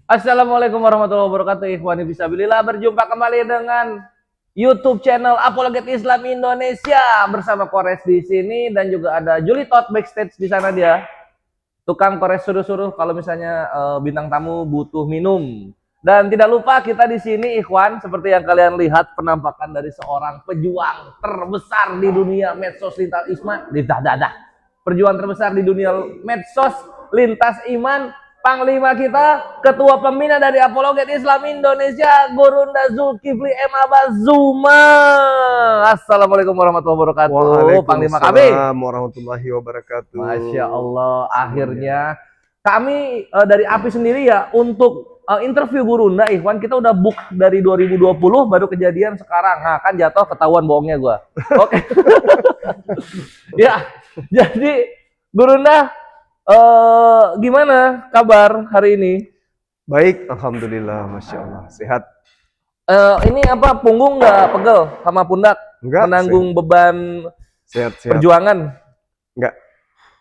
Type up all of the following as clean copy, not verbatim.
Assalamualaikum warahmatullahi wabarakatuh. Ikhwani fisabilillah, berjumpa kembali dengan YouTube channel Apologet Islam Indonesia bersama Kores di sini dan juga ada Juli Tot backstage di sana dia. Tukang Kores suruh-suruh kalau misalnya bintang tamu butuh minum. Dan tidak lupa kita di sini Ikhwan, seperti yang kalian lihat penampakan dari seorang pejuang terbesar di dunia medsos lintas iman, perjuangan terbesar di dunia medsos lintas iman, Panglima kita, Ketua Pembina dari Apologet Islam Indonesia, Gurunda Zulkifli M. Abazuma. Assalamualaikum warahmatullahi wabarakatuh, Panglima kami. Waalaikumsalam warahmatullahi wabarakatuh. Masya Allah, akhirnya kami dari API sendiri ya untuk interview Gurunda, Ikhwan, kita udah book dari 2020, baru kejadian sekarang. Nah, kan jatuh ketahuan bohongnya gua. Oke. Ya, jadi Gurunda, gimana kabar hari ini? Baik, alhamdulillah, masya Allah, sehat. Ini apa, punggung nggak pegel sama pundak? Enggak, menanggung beban sehat. perjuangan? Enggak,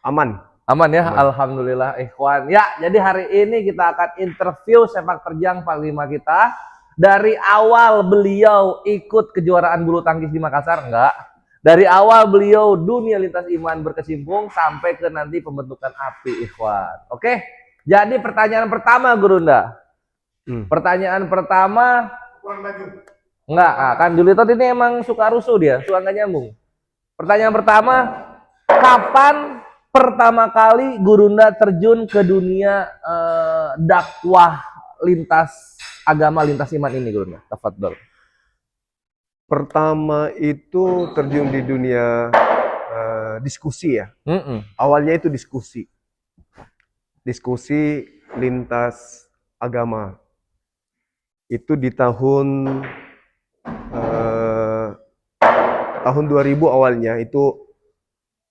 aman. Aman ya, aman. Alhamdulillah Ikhwan. Ya, jadi hari ini kita akan interview sepak terjang Panglima kita. Dari awal beliau ikut kejuaraan bulu tangkis di Makassar, enggak. Dari awal beliau dunia lintas iman berkecimpung sampai ke nanti pembentukan API, Ikhwan. Oke, jadi pertanyaan pertama Gurunda. Pertanyaan pertama, enggak, kan Julitot ini emang suka rusuh dia, suka nggak nyambung. Pertanyaan pertama, kapan pertama kali Gurunda terjun ke dunia dakwah lintas agama, lintas iman ini Gurunda? Tafadhol. Pertama itu terjun di dunia diskusi ya. Awalnya itu diskusi lintas agama. Itu di tahun 2000 awalnya, itu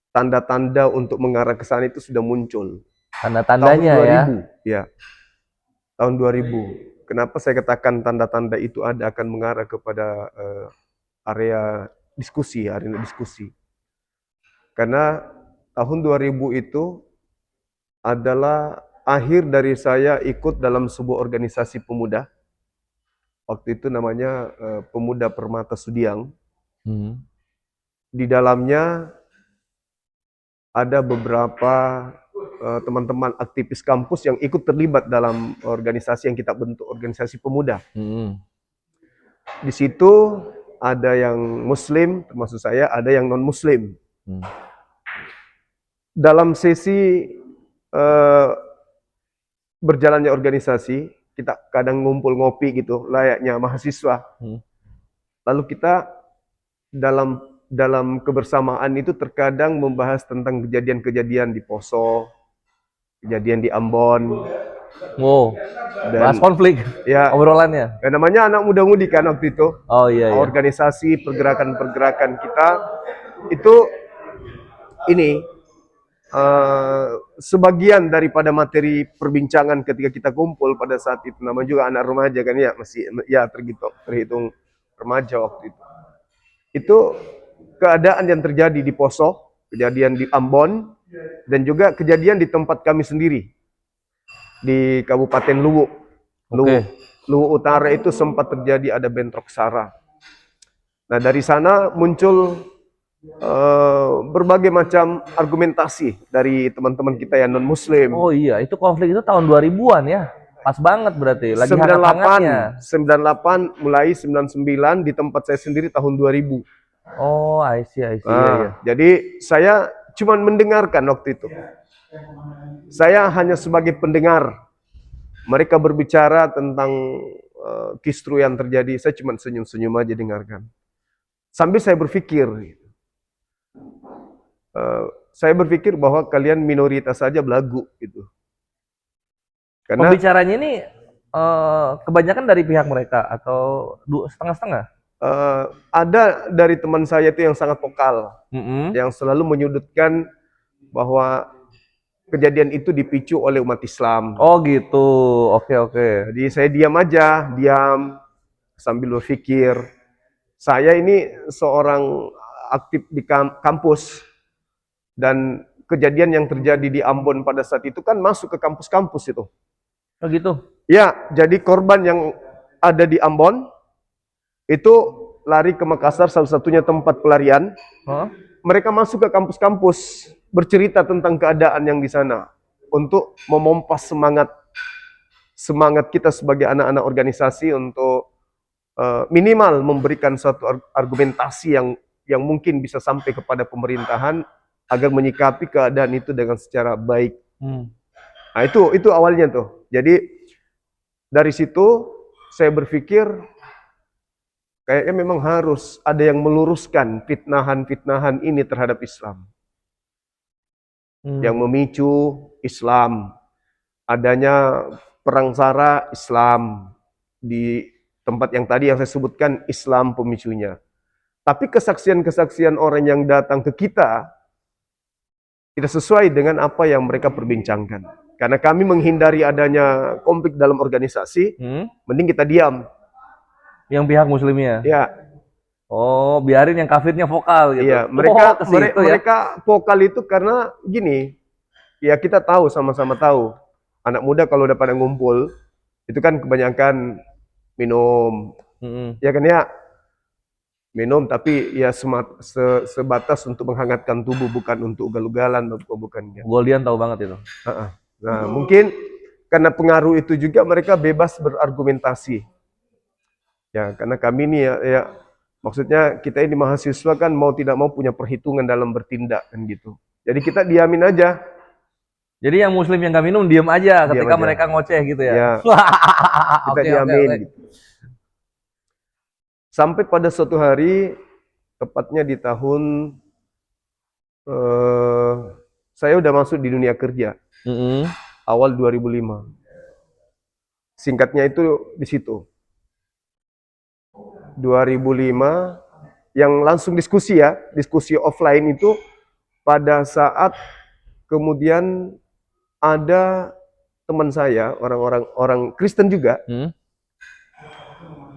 tanda-tanda untuk mengarah ke sana itu sudah muncul. Tanda-tandanya ya. Tahun 2000. Kenapa saya katakan tanda-tanda itu akan mengarah kepada area diskusi. Karena tahun 2000 itu adalah akhir dari saya ikut dalam sebuah organisasi pemuda. Waktu itu namanya Pemuda Permata Sudiang. Di dalamnya ada beberapa teman-teman aktivis kampus yang ikut terlibat dalam organisasi yang kita bentuk, organisasi pemuda. Di situ ada yang muslim, termasuk saya, ada yang non-muslim. Dalam sesi berjalannya organisasi, kita kadang ngumpul ngopi gitu, layaknya mahasiswa. Lalu kita dalam kebersamaan itu terkadang membahas tentang kejadian-kejadian di Poso, kejadian di Ambon. Bahas konflik ya, obrolannya. Ya, namanya anak muda-mudi kan waktu itu. Oh iya. Organisasi pergerakan-pergerakan kita itu ini sebagian daripada materi perbincangan ketika kita kumpul pada saat itu. Nama juga anak remaja kan ya, masih ya terhitung remaja waktu itu. Itu keadaan yang terjadi di Poso, kejadian di Ambon, dan juga kejadian di tempat kami sendiri di Kabupaten Luwu. Luwu Utara itu sempat terjadi ada bentrok sara. Nah, dari sana muncul berbagai macam argumentasi dari teman-teman kita yang non-muslim. Oh iya, itu konflik itu tahun 2000-an ya. Pas banget berarti, lagi 98 mulai 99, di tempat saya sendiri tahun 2000. Oh, I see. Iya. Jadi saya cuma mendengarkan waktu itu. Saya hanya sebagai pendengar. Mereka berbicara tentang kisru yang terjadi, saya cuma senyum-senyum aja dengarkan. Sambil saya berpikir, bahwa kalian minoritas saja belagu gitu. Karena pembicaranya ini kebanyakan dari pihak mereka atau setengah-setengah? Ada dari teman saya itu yang sangat vokal, yang selalu menyudutkan bahwa kejadian itu dipicu oleh umat Islam. Oh gitu, oke. Jadi saya diam sambil berpikir. Saya ini seorang aktif di kampus, dan kejadian yang terjadi di Ambon pada saat itu kan masuk ke kampus-kampus itu. Oh gitu? Ya, jadi korban yang ada di Ambon itu lari ke Makassar, salah satunya tempat pelarian. Hah? Mereka masuk ke kampus-kampus bercerita tentang keadaan yang di sana untuk memompas semangat kita sebagai anak-anak organisasi untuk minimal memberikan suatu argumentasi yang mungkin bisa sampai kepada pemerintahan agar menyikapi keadaan itu dengan secara baik. Nah, itu awalnya tuh. Jadi dari situ saya berpikir kayaknya memang harus ada yang meluruskan fitnahan-fitnahan ini terhadap Islam. Yang memicu Islam, adanya perang sara Islam di tempat yang tadi yang saya sebutkan, Islam pemicunya. Tapi kesaksian-kesaksian orang yang datang ke kita tidak sesuai dengan apa yang mereka perbincangkan. Karena kami menghindari adanya konflik dalam organisasi, mending kita diam. Yang pihak muslimnya. Ya, Oh, biarin yang kafirnya vokal gitu. iya, mereka ke situ ya. mereka vokal itu karena gini, ya kita tahu, sama-sama tahu, anak muda kalau udah pada ngumpul, itu kan kebanyakan minum, ya kan ya, minum tapi ya sebatas untuk menghangatkan tubuh, bukan untuk ugal-ugalan, bukan ya. Goldian tahu banget itu. Nah, mungkin karena pengaruh itu juga mereka bebas berargumentasi. Ya, karena kami ini ya maksudnya kita ini mahasiswa kan mau tidak mau punya perhitungan dalam bertindak kan gitu. Jadi kita diamin aja. Jadi yang muslim yang gak minum diam aja ketika aja. mereka ngoceh gitu ya. Ya. Kita diamin. Gitu. Sampai pada suatu hari, tepatnya di tahun saya udah masuk di dunia kerja. Awal 2005. Singkatnya itu di situ. 2005 yang langsung diskusi ya, diskusi offline itu pada saat kemudian ada teman saya, orang Kristen juga,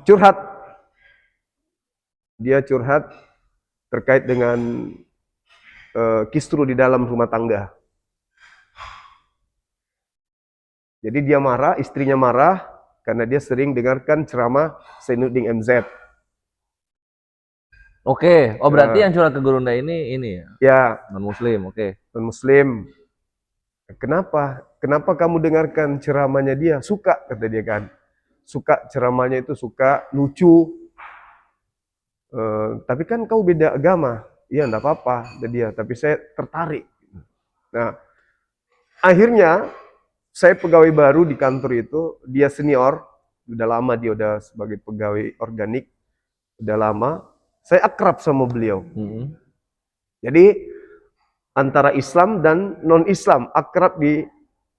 curhat. Dia curhat terkait dengan kisru di dalam rumah tangga. Jadi dia marah, istrinya marah karena dia sering dengarkan ceramah Zainuddin MZ. Oke, oh berarti yang curhat ke Gurunda ini ya non muslim, oke. Non muslim. Kenapa? Kenapa kamu dengarkan ceramahnya dia? Suka, kata dia kan. Suka ceramahnya itu, suka, lucu. Tapi kan kau beda agama. Iya, enggak apa-apa, kata dia. Tapi saya tertarik. Nah, akhirnya saya pegawai baru di kantor itu. Dia senior. Udah lama dia udah sebagai pegawai organik. Udah lama. Saya akrab sama beliau. Jadi antara Islam dan non-Islam akrab di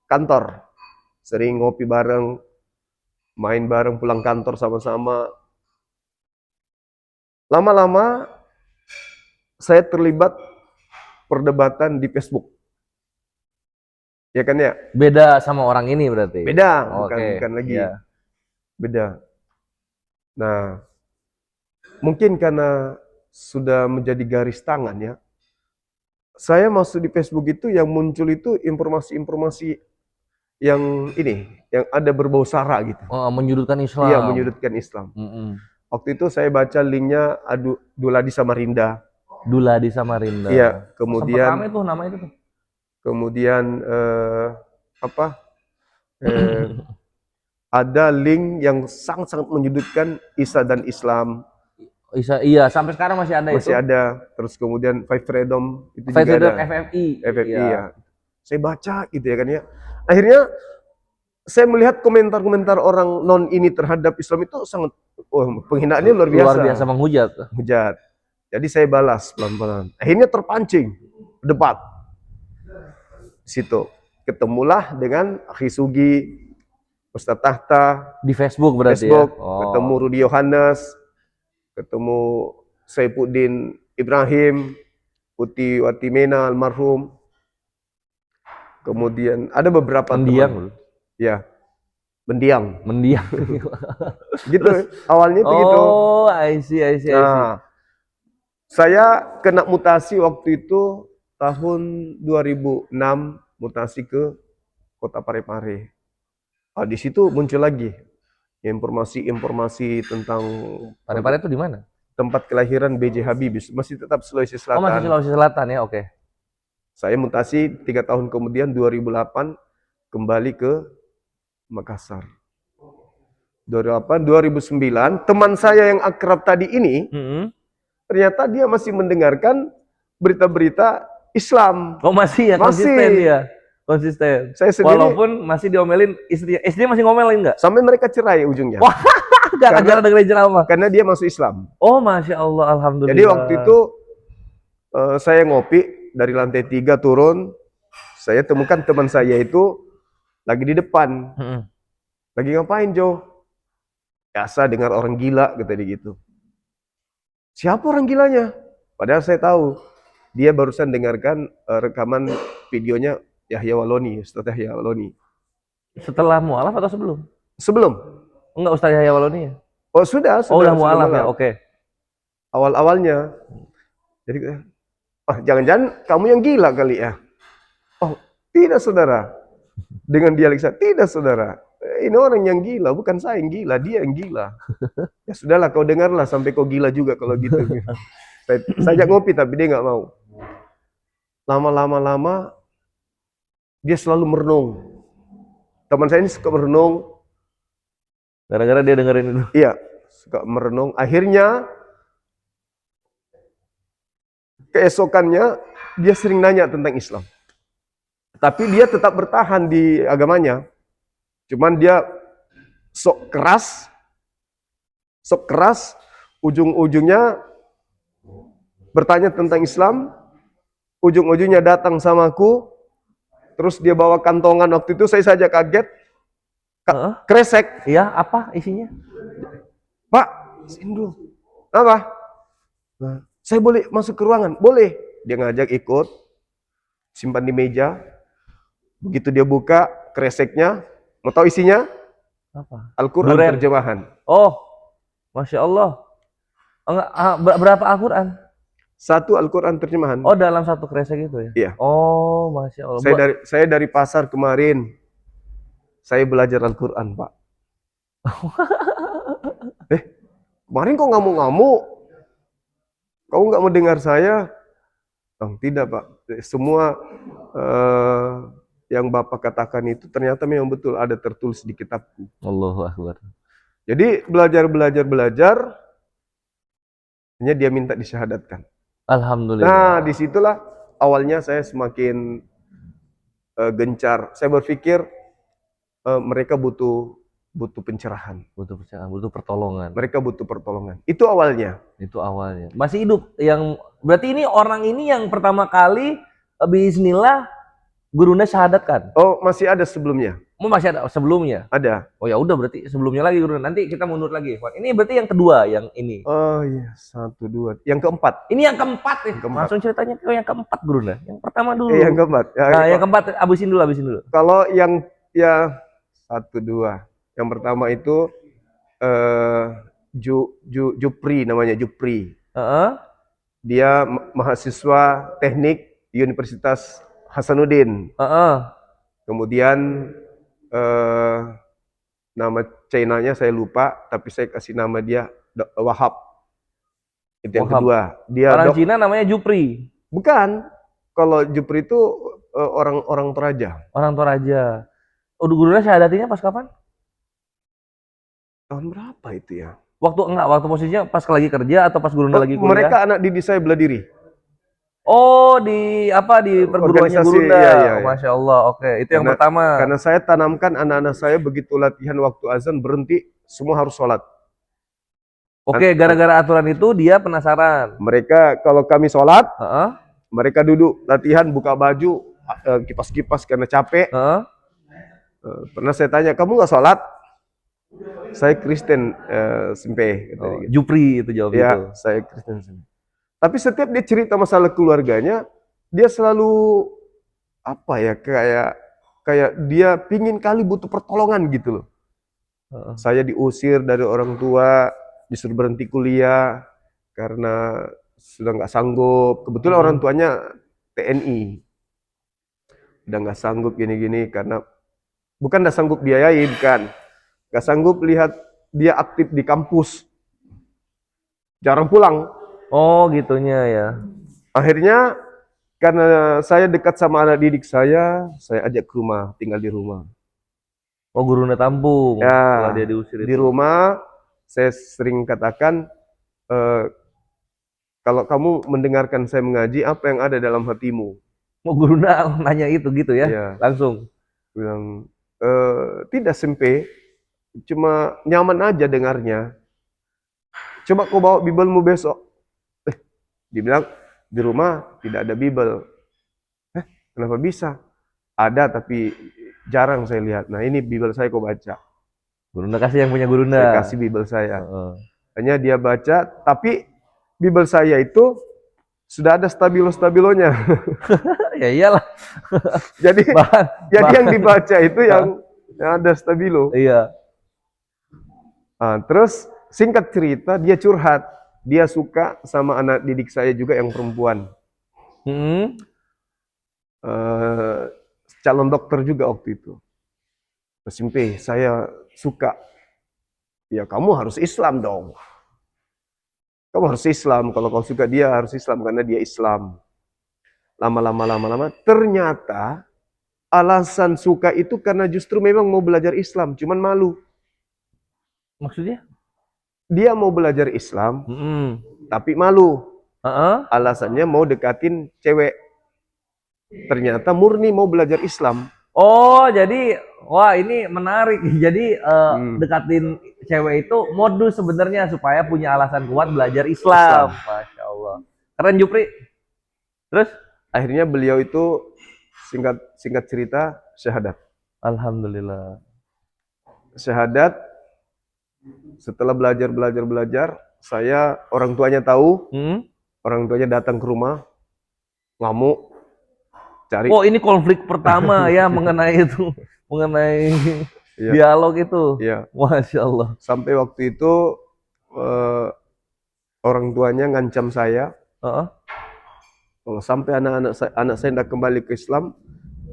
kantor. Sering ngopi bareng, main bareng, pulang kantor sama-sama. Lama-lama saya terlibat perdebatan di Facebook. Ya kan ya? Beda sama orang ini berarti? Beda, bukan lagi. Ya. Beda. Nah, mungkin karena sudah menjadi garis tangan ya. Saya masuk di Facebook itu yang muncul itu informasi-informasi yang yang ada berbau sara gitu. Oh, menyudutkan Islam. Iya, menyudutkan Islam. Waktu itu saya baca linknya Duladi Samarinda. Duladi Samarinda. Iya, kemudian ramai tuh nama itu tuh. Kemudian ada link yang sangat-sangat menyudutkan Isa dan Islam. Isa, iya, sampai sekarang masih ada Masih ada. Terus kemudian Fight Freedom itu Fight juga Freedom, ada. FFI. FFI ya. Saya baca gitu ya kan ya. Akhirnya saya melihat komentar-komentar orang non ini terhadap Islam itu sangat penghinaannya luar biasa. Luar biasa menghujat. Hujat. Jadi saya balas pelan-pelan. Akhirnya terpancing debat. Situ ketemulah dengan Akhi Sugi, Ustadz Tahta di Facebook berarti Facebook, ya. Ketemu Rudi Yohanes, ketemu Saifuddin Ibrahim, Putih Watimena almarhum. Kemudian ada beberapa teman. Ya. Mendiang. Gitu. Awalnya itu gitu. Oh, I see. Nah, saya kena mutasi waktu itu tahun 2006, mutasi ke Kota Parepare. Di situ muncul lagi informasi-informasi tentang Parepare itu di mana? tempat kelahiran B.J. Habibie, masih tetap Sulawesi Oh, masih Selatan. Sulawesi Selatan ya, oke. Saya mutasi 3 tahun kemudian 2008 kembali ke Makassar. 2008, 2009 teman saya yang akrab tadi ini ternyata dia masih mendengarkan berita-berita Islam. Oh, masih ya, konsisten Masih. dia. Konsisten. Saya sendiri Walaupun masih diomelin istrinya masih ngomelin nggak? sampai mereka cerai ujungnya. Wah, gara-gara dengerin ceramah. Karena dia masuk Islam. Oh, Masya Allah, alhamdulillah. Jadi waktu itu saya ngopi dari lantai 3 turun, saya temukan teman saya itu lagi di depan. Lagi ngapain, Jo? Biasa dengar orang gila, kata dia gitu. Siapa orang gilanya? Padahal saya tahu dia barusan dengarkan rekaman videonya Yahya Waloni, Ustaz Yahya Waloni. Setelah mualaf atau sebelum? Sebelum. Enggak, Ustaz Yahya Waloni ya? Oh, sudah. Oh, udah mualaf ya, oke. Awal-awalnya. Jadi, jangan-jangan kamu yang gila kali ya? Oh, tidak saudara. Dengan dialek saya, tidak saudara. Ini orang yang gila, bukan saya yang gila, dia yang gila. Ya sudahlah, kau dengarlah sampai kau gila juga kalau gitu. Saya ajak ngopi tapi dia nggak mau. Lama-lama dia selalu merenung. Teman saya ini suka merenung. Gara-gara dia dengerin itu. Iya, suka merenung. Akhirnya keesokannya dia sering nanya tentang Islam. Tapi dia tetap bertahan di agamanya. Cuman dia sok keras, ujung-ujungnya bertanya tentang Islam, ujung-ujungnya datang sama aku, terus dia bawa kantongan. Waktu itu saya saja kaget, kresek. Iya, apa isinya? Pak, sini dulu. Apa? Saya boleh masuk ke ruangan? Boleh. Dia ngajak ikut, simpan di meja. Begitu dia buka kreseknya, mau tahu isinya? Apa? Al-Quran terjemahan. Oh, Masya Allah. Enggak, berapa Al-Quran? 1 Al-Quran terjemahan. Oh, dalam 1 kresek itu ya? Iya. Oh, Masya Allah. Saya dari pasar kemarin, saya belajar Al-Quran, Pak. Kemarin kok ngamuk-ngamuk? Kamu nggak mau dengar saya? Oh, tidak, Pak. Semua yang Bapak katakan itu ternyata memang betul ada tertulis di kitabku. Allahu Akbar. Jadi belajar, hanya dia minta disyahadatkan. Alhamdulillah. Nah, disitulah awalnya saya semakin gencar. Saya berpikir mereka butuh pencerahan. Butuh pertolongan. Mereka butuh pertolongan. Itu awalnya. Masih hidup. Berarti ini orang ini yang pertama kali bismillah gurunya syahadatkan. Oh, masih ada sebelumnya. Masih ada sebelumnya? Ada. Oh ya udah, berarti sebelumnya lagi guru. Nanti kita mundur lagi. Ini berarti yang kedua, yang ini. Oh iya, 1, 2. Yang keempat. Ini yang keempat ya. Langsung ceritanya ke yang keempat guru. Yang pertama dulu. Yang keempat. Yang keempat habisin dulu. Kalau yang 1, 2. Yang pertama itu Jupri namanya, Jupri. Dia mahasiswa teknik Universitas Hasanuddin. Kemudian nama China-nya saya lupa, tapi saya kasih nama dia Wahab. Itu yang kedua. Dia orang Cina namanya Jupri. Bukan. Kalau Jupri itu orang Toraja. Orang Toraja. Udah gurunya syahadatinya pas kapan? Tahun berapa itu ya? Waktu posisinya pas lagi kerja atau pas gurunya lagi kuliah? Mereka anak didik saya bela diri. Oh, di perguruannya Gurunda. Iya. Masya Allah, oke. Itu yang pertama. Karena saya tanamkan anak-anak saya begitu latihan waktu azan berhenti, semua harus sholat. Oke, gara-gara aturan itu dia penasaran. Mereka kalau kami sholat, mereka duduk latihan buka baju, kipas-kipas karena capek. Pernah saya tanya, kamu nggak sholat? Saya Kristen Sempe. Jupri itu jawab itu. Saya Kristen Sempe. Tapi setiap dia cerita masalah keluarganya, dia selalu kayak dia pingin kali butuh pertolongan gitu loh. Saya diusir dari orang tua, disuruh berhenti kuliah karena sudah nggak sanggup. Kebetulan orang tuanya TNI, udah nggak sanggup gini-gini karena bukan nggak sanggup biayain kan, nggak sanggup lihat dia aktif di kampus, jarang pulang. Oh, gitunya ya. Akhirnya karena saya dekat sama anak didik saya ajak ke rumah, tinggal di rumah. Oh, guruna tampung Ya, setelah dia diusir di itu. rumah saya sering katakan, eh, kalau kamu mendengarkan saya mengaji, apa yang ada dalam hatimu? Oh, guruna nanya itu gitu ya, Ya, langsung. bilang, tidak sempe, cuma nyaman aja dengarnya. Coba kau bawa Bibelmu besok. Dibilang, di rumah tidak ada Bibel. Kenapa bisa? Ada, tapi jarang saya lihat. Nah, ini Bibel saya kau baca. Guruna kasih yang punya guruna. Saya kasih Bibel saya. Heeh. Hanya dia baca, tapi Bibel saya itu sudah ada stabilo-stabilonya. Ya iyalah. Jadi Bahan, jadi yang bahan. dibaca itu yang ada stabilo. Iya. Nah, terus singkat cerita dia curhat, dia suka sama anak didik saya juga yang perempuan. Hmm. Eh, calon dokter juga waktu itu. SMP saya suka. Ya kamu harus Islam dong. Kamu harus Islam. Kalau kau suka dia harus Islam karena dia Islam. Lama-lama ternyata alasan suka itu karena justru memang mau belajar Islam, cuman malu. Maksudnya? Dia mau belajar Islam, Hmm. tapi malu. Heeh. Alasannya mau dekatin cewek. Ternyata murni mau belajar Islam. Oh, jadi wah ini menarik. Jadi Hmm, dekatin cewek itu modus sebenarnya supaya punya alasan kuat belajar Islam. Islam. Masya Allah. Keren Jupri. Terus? Akhirnya beliau itu singkat cerita syahadat. Alhamdulillah. Syahadat setelah belajar, saya orang tuanya tahu, Hmm? orang tuanya datang ke rumah, ngamuk, cari. Oh, ini konflik pertama ya mengenai itu, mengenai Iya, dialog itu. iya. Masya Allah. Sampai waktu itu eh, orang tuanya ngancam saya, Heeh. kalau sampai anak saya tidak kembali ke Islam,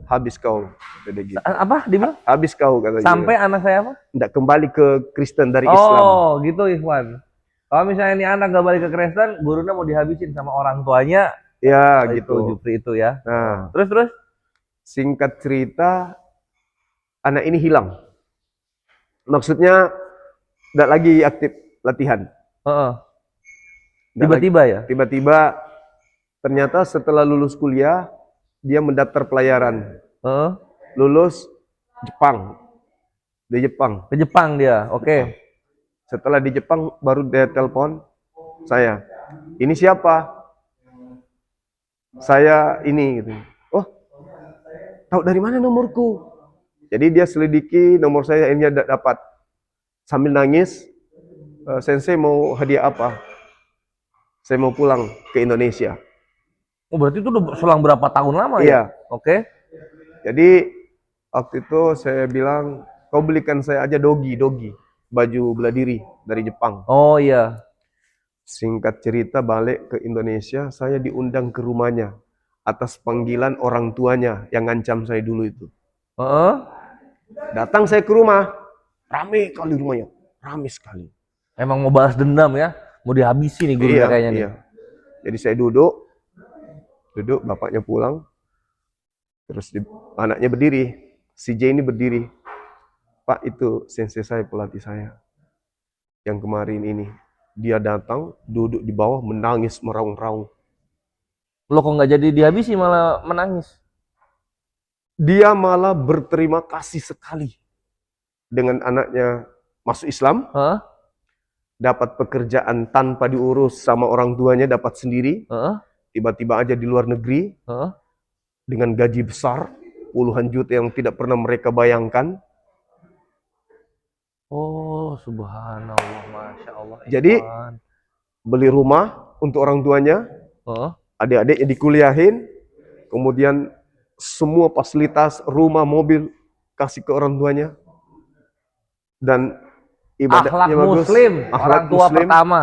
habis kau, kata gitu. Apa dibilang? Habis kau katanya. Sampai anak saya apa? Tidak kembali ke Kristen dari Islam. Oh, gitu Ikhwan. Kalau misalnya ini anak gak balik ke Kristen, gurunya mau dihabisin sama orang tuanya. Ya, Itu gitu. Jupri itu ya. Nah, Terus? singkat cerita, anak ini hilang. Maksudnya tidak lagi aktif latihan. Heeh. Nggak Tiba-tiba ya. Tiba-tiba ternyata setelah lulus kuliah dia mendaftar pelayaran, Heeh. lulus Jepang, di Jepang. Ke Jepang dia. Oke. Setelah di Jepang baru dia telepon saya, ini siapa? Saya ini gitu. Oh, tahu dari mana nomorku? Jadi dia selidiki nomor saya, ini dapat. Sambil nangis, Sensei mau hadiah apa? Saya mau pulang ke Indonesia. Oh, berarti itu udah selang berapa tahun lama Iya. ya? Oke. Jadi waktu itu saya bilang, kau belikan saya aja dogi, baju bela diri dari Jepang. Oh iya. Singkat cerita balik ke Indonesia, saya diundang ke rumahnya atas panggilan orang tuanya yang ngancam saya dulu itu. Heeh. Datang saya ke rumah, rame kali rumahnya, rame sekali. Emang mau balas dendam ya? Mau dihabisi nih gurunya kayaknya nih. Iya. Jadi saya duduk, bapaknya pulang, terus anaknya berdiri, si J ini berdiri. Pak, itu sensei saya, pelatih saya yang kemarin ini. Dia datang, duduk di bawah, menangis meraung-raung. Lo kok nggak jadi dihabisi malah menangis? Dia malah berterima kasih sekali dengan anaknya masuk Islam, Heeh. dapat pekerjaan tanpa diurus sama orang tuanya, dapat sendiri, Heeh. tiba-tiba aja di luar negeri, Heeh. dengan gaji besar, puluhan juta yang tidak pernah mereka bayangkan. Oh, subhanallah, masya Allah. Jadi, Ikhwan. beli rumah untuk orang tuanya, Heeh. adik-adiknya dikuliahin, kemudian semua fasilitas, rumah, mobil, kasih ke orang tuanya. Dan ibadahnya Akhlak bagus. muslim, Akhlak orang tua muslim. pertama.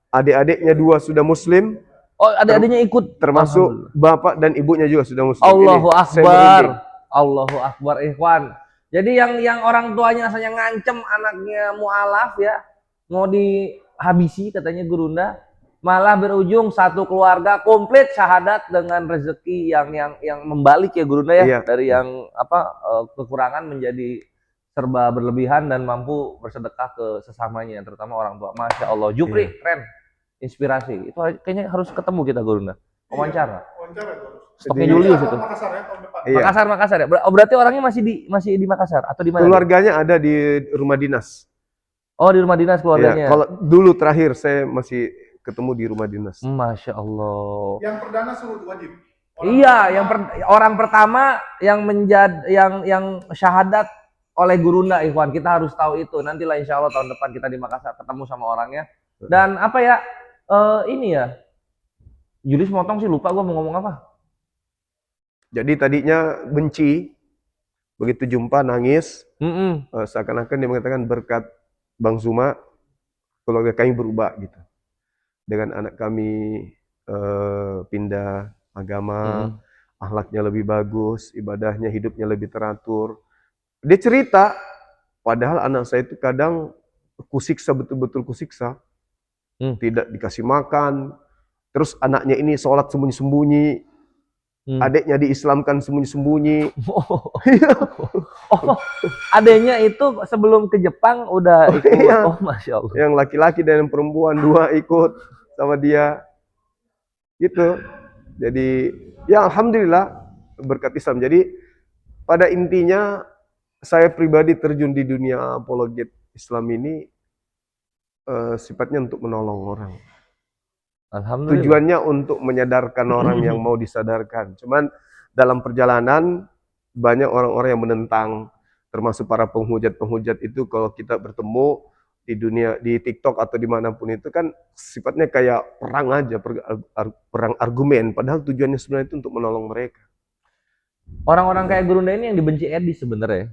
Adik-adiknya 2 sudah muslim, Oh, adik-adiknya ikut. termasuk bapak dan ibunya juga sudah muslim. Allahu Ini saya Akbar. merinding. Allahu Akbar, Ikhwan. Jadi yang orang tuanya asalnya ngancem anaknya mualaf ya, mau dihabisi katanya Gurunda, malah berujung satu keluarga komplit syahadat dengan rezeki yang membalik ya Gurunda ya, Iya. dari yang kekurangan menjadi serba berlebihan dan mampu bersedekah ke sesamanya, terutama orang tua. Masya Allah, Jupri keren, inspirasi. Itu kayaknya harus ketemu kita Gurunda, wawancara. Wawancara terus. Stoknya Jadi- Julius itu. Makassar ya tahun depan. Iya. Makassar ya. Oh, berarti orangnya masih di Makassar atau di mana? Keluarganya ada di rumah dinas. Oh, di rumah dinas Iya, keluarganya. kalau dulu terakhir saya masih ketemu di rumah dinas. Masya Allah. Yang perdana surut wajib. Iya, orang pertama yang yang syahadat oleh Gurunda, Ikhwan. Kita harus tahu itu. Nantilah insya Allah tahun depan kita di Makassar ketemu sama orangnya. Dan apa ya? Ini ya. Julius motong sih, lupa gua mau ngomong apa. Jadi tadinya benci, begitu jumpa nangis, Mm-mm. seakan-akan dia mengatakan berkat Bang Zuma, keluarga kami berubah gitu. Dengan anak kami pindah agama, akhlaknya lebih bagus, ibadahnya, hidupnya lebih teratur. Dia cerita, padahal anak saya itu kadang kusiksa, betul-betul kusiksa. Tidak dikasih makan, terus anaknya ini sholat sembunyi-sembunyi, adiknya diislamkan sembunyi-sembunyi. Oh, adanya itu sebelum ke Jepang udah ikut. Iya. Oh, Masya Allah. Yang laki-laki dan yang perempuan dua ikut sama dia. Gitu. Jadi, ya alhamdulillah berkat Islam. Jadi, pada intinya saya pribadi terjun di dunia apologet Islam ini sifatnya untuk menolong orang. Alhamdulillah. Tujuannya untuk menyadarkan orang yang mau disadarkan. Cuman dalam perjalanan banyak orang-orang yang menentang, termasuk para penghujat-penghujat itu. Kalau kita bertemu di dunia, di TikTok atau dimanapun itu kan sifatnya kayak perang aja, perang argumen. Padahal tujuannya sebenarnya itu untuk menolong mereka. Orang-orang kayak Gurunda ini yang dibenci Edi sebenarnya.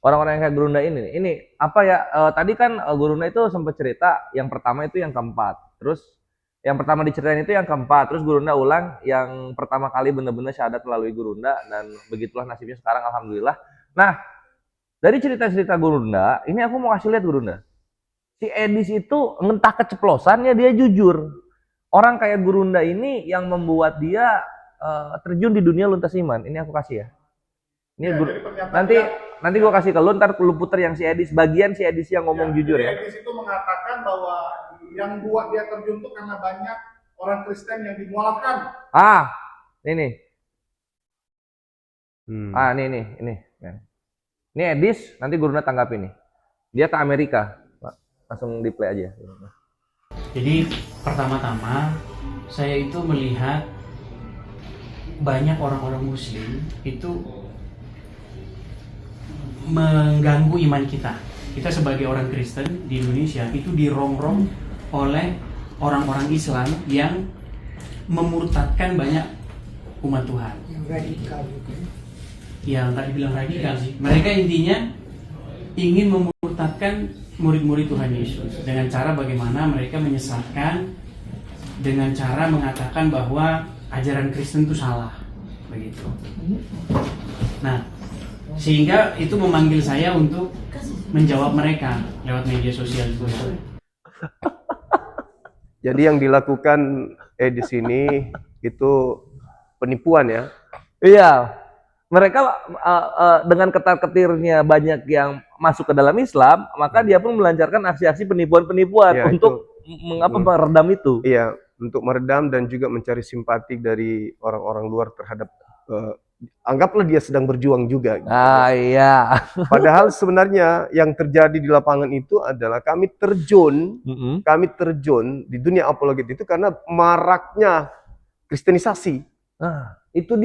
Orang-orang yang kayak Gurunda ini apa ya? Tadi kan Gurunda itu sempat cerita yang pertama itu yang keempat, terus yang pertama diceritain itu yang keempat, terus Gurunda ulang yang pertama kali benar-benar syahadat melalui Gurunda, dan begitulah nasibnya sekarang alhamdulillah. Nah, dari cerita-cerita Gurunda, ini aku mau kasih lihat Gurunda. Si Edis itu entah keceplosan ya dia jujur. Orang kayak Gurunda ini yang membuat dia terjun di dunia luntas iman. Ini aku kasih ya. Ini Ya, nanti gue kasih ke lu, ntar lu puter yang si Edis, bagian si Edis yang ngomong jujur ya. Edis itu mengatakan bahwa yang buat dia terjun itu karena banyak orang Kristen yang dimualafkan. Ini. Ini. Ini Edis, nanti Gurunda tanggap ini. Dia ke Amerika. Langsung di play aja. Jadi pertama-tama saya itu melihat banyak orang-orang muslim itu mengganggu iman kita. Kita sebagai orang Kristen di Indonesia itu dirongrong oleh orang-orang Islam yang memurtadkan banyak umat Tuhan. Yang radikal gitu. Ya nggak dibilang radikal sih. Mereka intinya ingin memurtadkan murid-murid Tuhan Yesus dengan cara bagaimana mereka menyesatkan, dengan cara mengatakan bahwa ajaran Kristen itu salah, begitu. Nah, sehingga itu memanggil saya untuk menjawab mereka lewat media sosial itu. Jadi yang dilakukan di sini itu penipuan ya. Iya, mereka dengan ketar-ketirnya banyak yang masuk ke dalam Islam, maka dia pun melancarkan aksi-aksi penipuan-penipuan Ya, untuk meredam itu. Iya, untuk meredam dan juga mencari simpati dari orang-orang luar terhadap anggaplah dia sedang berjuang juga. Gitu. Iya. Padahal sebenarnya yang terjadi di lapangan itu adalah kami terjun di dunia apologet itu karena maraknya Kristenisasi. Nah, itu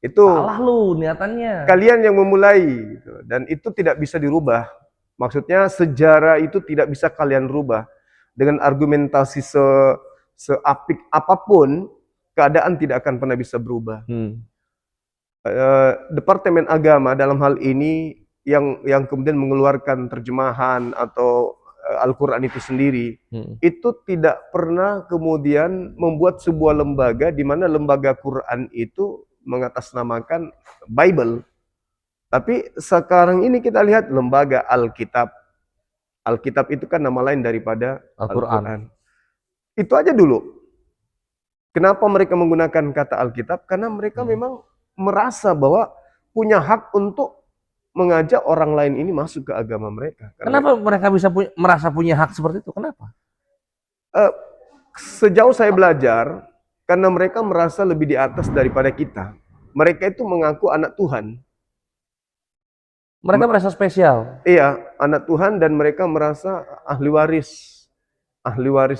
Itu salah lu niatannya. kalian yang memulai gitu. Dan itu tidak bisa dirubah. Maksudnya sejarah itu tidak bisa kalian rubah. Dengan argumentasi seapik apapun, keadaan tidak akan pernah bisa berubah. Departemen Agama dalam hal ini yang kemudian mengeluarkan terjemahan atau Al-Quran itu sendiri, itu tidak pernah kemudian membuat sebuah lembaga di mana lembaga Quran itu mengatasnamakan Bible. Tapi sekarang ini kita lihat lembaga Alkitab. Alkitab itu kan nama lain daripada Al-Quran. Al-Quran. Itu aja dulu. Kenapa mereka menggunakan kata Alkitab? Karena mereka memang merasa bahwa punya hak untuk mengajak orang lain ini masuk ke agama mereka. Karena Kenapa mereka bisa merasa punya hak seperti itu? Kenapa? sejauh saya belajar, karena mereka merasa lebih di atas daripada kita. Mereka itu mengaku anak Tuhan. Mereka merasa spesial. Iya, anak Tuhan, dan mereka merasa ahli waris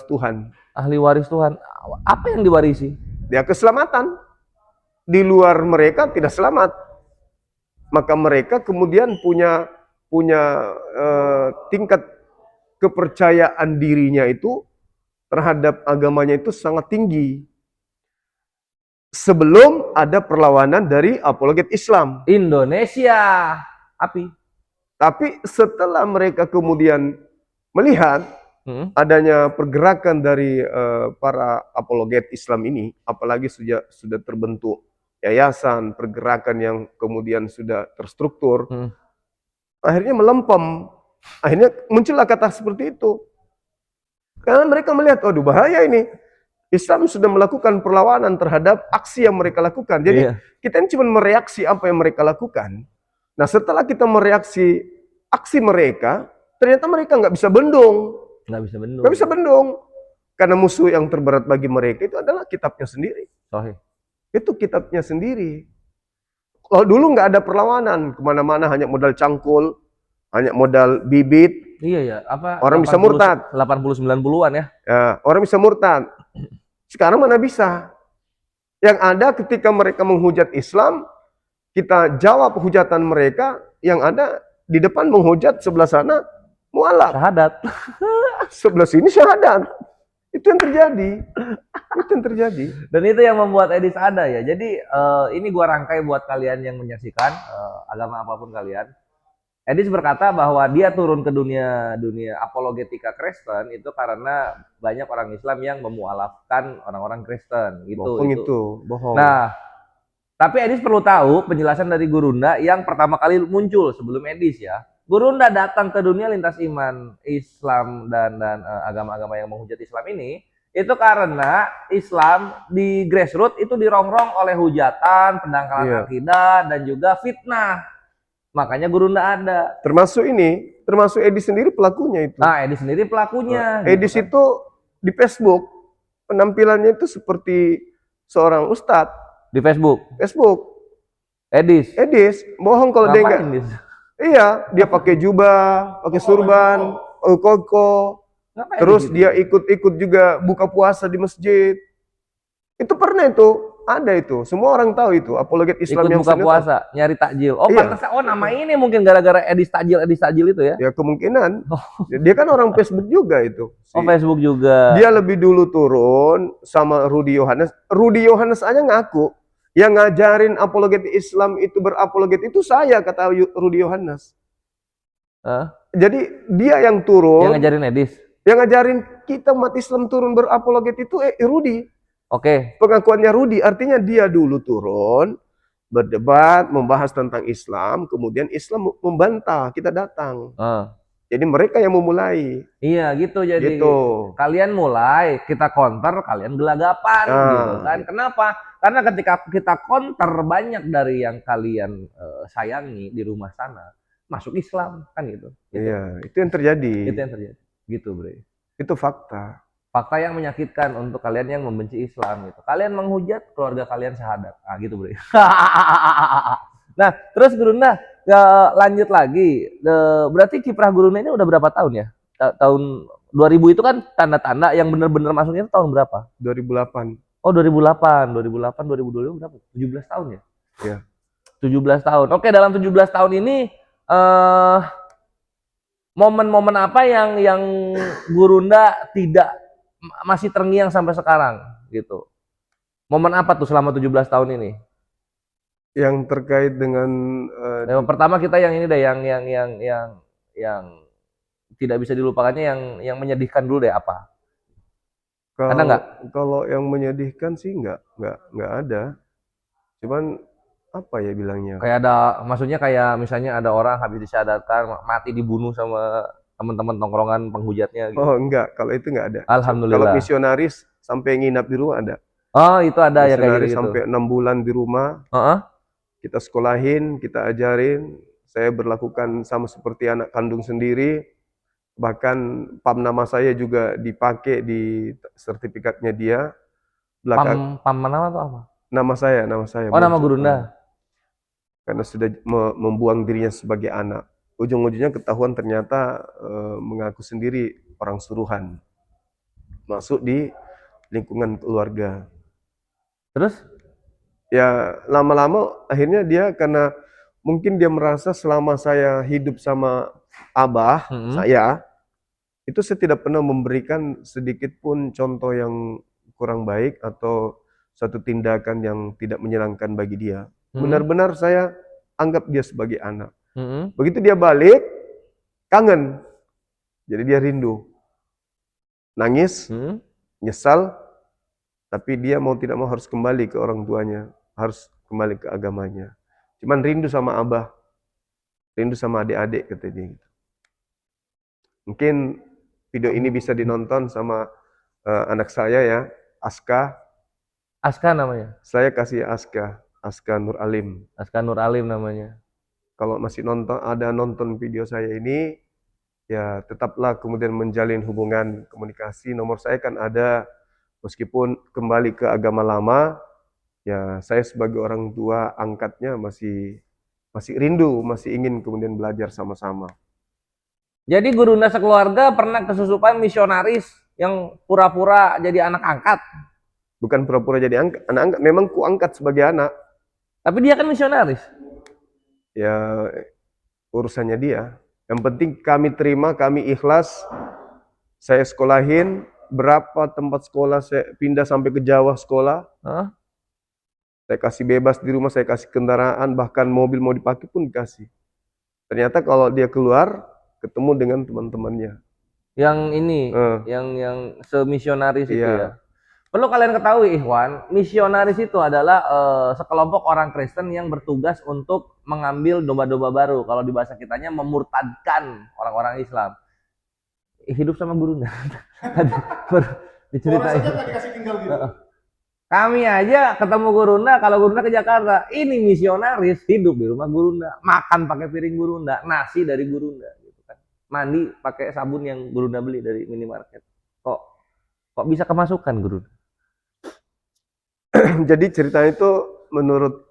Tuhan. Ahli waris Tuhan. Apa yang diwarisi? Ya, keselamatan. Di luar mereka tidak selamat. Maka mereka kemudian punya tingkat kepercayaan dirinya itu terhadap agamanya itu sangat tinggi. Sebelum ada perlawanan dari apologet Islam. Indonesia. Api. Tapi setelah mereka kemudian melihat adanya pergerakan dari para apologet Islam ini, apalagi sudah terbentuk yayasan, pergerakan yang kemudian sudah terstruktur, akhirnya melempem. Akhirnya muncullah kata seperti itu. Karena mereka melihat, waduh bahaya ini. Islam sudah melakukan perlawanan terhadap aksi yang mereka lakukan. Jadi kita ini cuma mereaksi apa yang mereka lakukan. Nah, setelah kita mereaksi aksi mereka, ternyata mereka nggak bisa bendung. Nggak bisa bendung. Karena musuh yang terberat bagi mereka itu adalah kitabnya sendiri. Sahih. Itu kitabnya sendiri. Kalau dulu nggak ada perlawanan, kemana-mana hanya modal cangkul, hanya modal bibit. Iya ya, apa? Orang bisa murtad. 80-90-an ya. Ya, orang bisa murtad. Sekarang mana bisa? Yang ada ketika mereka menghujat Islam, kita jawab hujatan mereka, yang ada di depan menghujat, sebelah sana mualaf. Syahadat. Sebelah sini syahadat. Itu yang terjadi. Itu yang terjadi. Dan itu yang membuat Edis ada ya. Jadi ini gua rangkai buat kalian yang menyaksikan agama apapun kalian. Edis berkata bahwa dia turun ke dunia apologetika Kristen itu karena banyak orang Islam yang memualafkan orang-orang Kristen gitu. Bohong itu, bohong. Nah, tapi Edis perlu tahu penjelasan dari Gurunda yang pertama kali muncul sebelum Edis ya. Gurunda datang ke dunia lintas iman Islam dan agama-agama yang menghujat Islam ini itu karena Islam di grassroots itu dirongrong oleh hujatan, pendangkalan akidah dan juga fitnah. Makanya Gurunda ada. Termasuk Edis sendiri pelakunya itu. Nah, Edis sendiri pelakunya. Edis gitu kan. itu di Facebook penampilannya itu seperti seorang ustadz. Di Facebook. Edis bohong kalau dia enggak. Iya, dia pakai jubah, pakai surban, koko. Terus dia ikut dia ikut juga buka puasa di masjid. Itu pernah itu. Ada itu, semua orang tahu itu, apologet Islam ikut yang buka puasa, nyari takjil. Oh, pantas. Oh, nama ini mungkin gara-gara Edis takjil itu ya? Ya kemungkinan. Dia kan orang Facebook juga itu. Oh, Facebook juga. Dia lebih dulu turun sama Rudy Yohanes. Rudy Yohanes aja ngaku yang ngajarin apologet Islam itu berapologet itu saya, kata Rudy Yohanes. Jadi dia yang turun. Yang ngajarin Edis. Yang ngajarin kita umat Islam turun berapologet itu Rudy. Oke. Pengakuannya Rudy, artinya dia dulu turun, berdebat, membahas tentang Islam, kemudian Islam membantah, kita datang. Jadi mereka yang memulai. Iya, gitu jadi. Gitu. Kalian mulai, kita counter, kalian gelagapan gitu kan. Kenapa? Karena ketika kita counter, banyak dari yang kalian sayangi di rumah sana masuk Islam, kan gitu. Iya, itu yang terjadi. Itu yang terjadi. Gitu, Bre. Itu fakta. Fakta yang menyakitkan untuk kalian yang membenci Islam gitu. Kalian menghujat, keluarga kalian syahadat. Ah gitu, Bre. Nah, terus Gurunda lanjut lagi. Berarti kiprah Gurunda ini udah berapa tahun ya? Tahun 2000 itu kan tanda-tanda yang benar-benar masuknya itu tahun berapa? 2008. Oh, 2008, 2020 berapa? 17 tahun ya? Iya. 17 tahun. Oke, dalam 17 tahun ini momen-momen apa yang Gurunda tidak masih terngiang sampai sekarang gitu? Momen apa tuh selama 17 tahun ini? Yang terkait dengan Yang pertama kita yang ini deh, yang tidak bisa dilupakannya, yang menyedihkan dulu deh apa? Ada nggak? Kalau yang menyedihkan sih nggak ada. Cuman apa ya bilangnya? Kayak maksudnya kayak misalnya ada orang habis disyahadatkan mati dibunuh sama teman-teman tongkrongan penghujatnya gitu. Oh enggak, kalau itu enggak ada. Kalau Alhamdulillah. misionaris sampai nginap di rumah ada. Oh, itu ada ya kayak Misionaris gitu-gitu. sampai 6 bulan di rumah, Heeh. kita sekolahin, kita ajarin. Saya berlakukan sama seperti anak kandung sendiri. Bahkan PAM nama saya juga dipakai di sertifikatnya dia. Belakang Pam mana atau apa? nama saya Oh, nama muncul. Gurunda. Karena sudah membuang dirinya sebagai anak. Ujung-ujungnya ketahuan ternyata mengaku sendiri orang suruhan. Masuk di lingkungan keluarga. Terus? Ya lama-lama akhirnya dia karena mungkin dia merasa selama saya hidup sama abah saya, itu saya tidak pernah memberikan sedikit pun contoh yang kurang baik atau satu tindakan yang tidak menyenangkan bagi dia. Benar-benar saya anggap dia sebagai anak. Begitu dia balik, kangen. Jadi dia rindu. Nangis, nyesal, tapi dia mau tidak mau harus kembali ke orang tuanya. Harus kembali ke agamanya. Cuman rindu sama abah. Rindu sama adik-adik kata dia. Mungkin video ini bisa dinonton sama anak saya ya, Aska. Aska namanya. Saya kasih Aska Nur Alim. Aska Nur Alim namanya. Kalau masih nonton video saya ini, ya tetaplah kemudian menjalin hubungan komunikasi. Nomor saya kan ada, meskipun kembali ke agama lama, ya saya sebagai orang tua angkatnya masih rindu, masih ingin kemudian belajar sama-sama. Jadi Gurunda sekeluarga pernah kesusupan misionaris yang pura-pura jadi anak angkat. Bukan pura-pura jadi anak angkat, memang ku angkat sebagai anak. Tapi dia kan misionaris. Ya urusannya dia. Yang penting kami terima, kami ikhlas. Saya sekolahin, berapa tempat sekolah saya pindah sampai ke Jawa sekolah. Saya kasih bebas di rumah, saya kasih kendaraan, bahkan mobil mau dipakai pun dikasih. Ternyata kalau dia keluar, ketemu dengan teman-temannya. Yang ini, yang semisionaris itu ya. Perlu kalian ketahui, Ikhwan, misionaris itu adalah sekelompok orang Kristen yang bertugas untuk mengambil domba-domba baru. Kalau di bahasa kitanya memurtadkan orang-orang Islam. Hidup sama guru diceritain. Orang saja nggak dikasih tinggal gitu. Kami aja ketemu Gurunda, kalau Gurunda ke Jakarta, ini misionaris hidup di rumah Gurunda, makan pakai piring Gurunda, nasi dari Gurunda, gitu kan. Mandi pakai sabun yang Gurunda beli dari minimarket. Kok bisa kemasukan Gurunda? Jadi ceritanya itu menurut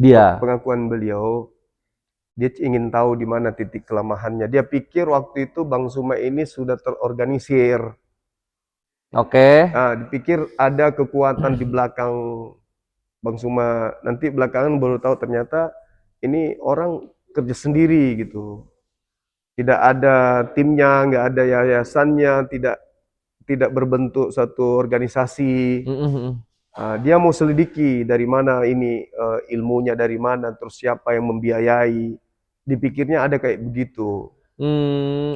dia pengakuan beliau, dia ingin tahu di mana titik kelemahannya. Dia pikir waktu itu Bang Suma ini sudah terorganisir. Oke. Dipikir ada kekuatan di belakang Bang Suma. Nanti belakangan baru tahu ternyata ini orang kerja sendiri gitu. Tidak ada timnya, nggak ada yayasannya, tidak berbentuk satu organisasi. Dia mau selidiki dari mana ini ilmunya, dari mana, terus siapa yang membiayai. Dipikirnya ada kayak begitu.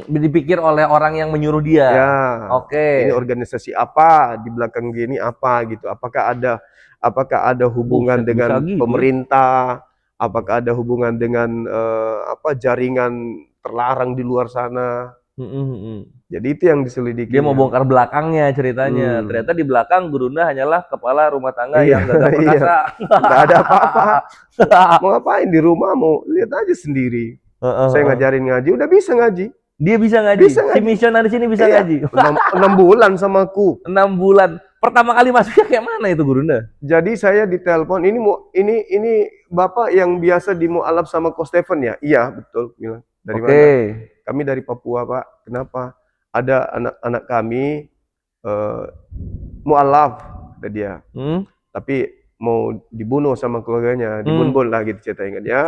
Dipikir oleh orang yang menyuruh dia. Ya, Oke. ini organisasi apa, di belakang gini apa gitu. Apakah ada hubungan dengan gitu pemerintah? Apakah ada hubungan dengan jaringan terlarang di luar sana? Jadi itu yang diselidiki. Dia mau bongkar belakangnya ceritanya. Ternyata di belakang Gurunda hanyalah kepala rumah tangga yang gagah perkasa. Nggak ada apa-apa. Mau ngapain di rumah, mau lihat aja sendiri. Saya ngajarin ngaji, udah bisa ngaji. Dia bisa ngaji. Si misionaris ini bisa ngaji. 6 bulan sama aku. 6 bulan. Pertama kali masuknya kayak mana itu Gurunda? Jadi saya ditelepon, ini Bapak yang biasa di mualaf sama Ko Stephen ya? Iya, betul. Bilang. Dari mana? Kami dari Papua, Pak. Kenapa? Ada anak-anak kami mualaf, kata dia. Tapi mau dibunuh sama keluarganya, dibunbun lah gitu ceritanya ya.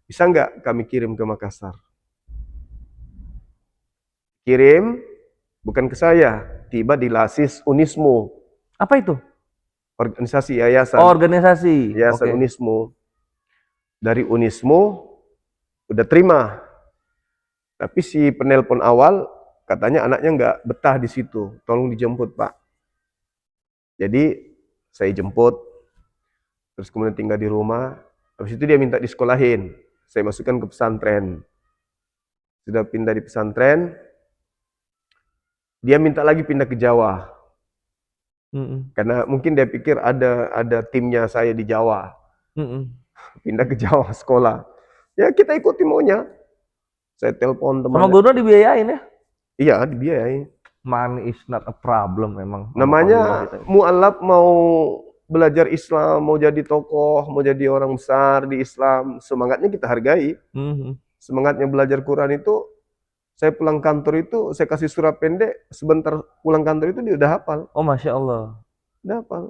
Bisa nggak kami kirim ke Makassar? Kirim, bukan ke saya, tiba di Lasis Unismo. Apa itu? Organisasi yayasan. Oh, organisasi. Yayasan Unismo. Dari Unismo udah terima. Tapi si penelpon awal katanya anaknya nggak betah di situ. Tolong dijemput, Pak. Jadi saya jemput. terus kemudian tinggal di rumah. Habis itu dia minta disekolahin. Saya masukkan ke pesantren. Sudah pindah di pesantren, dia minta lagi pindah ke Jawa. Karena mungkin dia pikir ada timnya saya di Jawa. Pindah ke Jawa sekolah. Ya kita ikuti maunya. Saya telepon Sama teman. guru dibiayain ya? Iya, dibiayai. Money is not a problem memang. Namanya mualaf mau belajar Islam, mau jadi tokoh, mau jadi orang besar di Islam, semangatnya kita hargai. Semangatnya belajar Quran itu, saya pulang kantor itu, saya kasih surat pendek, sebentar pulang kantor itu dia udah hafal. Oh, Masya Allah. Udah hafal.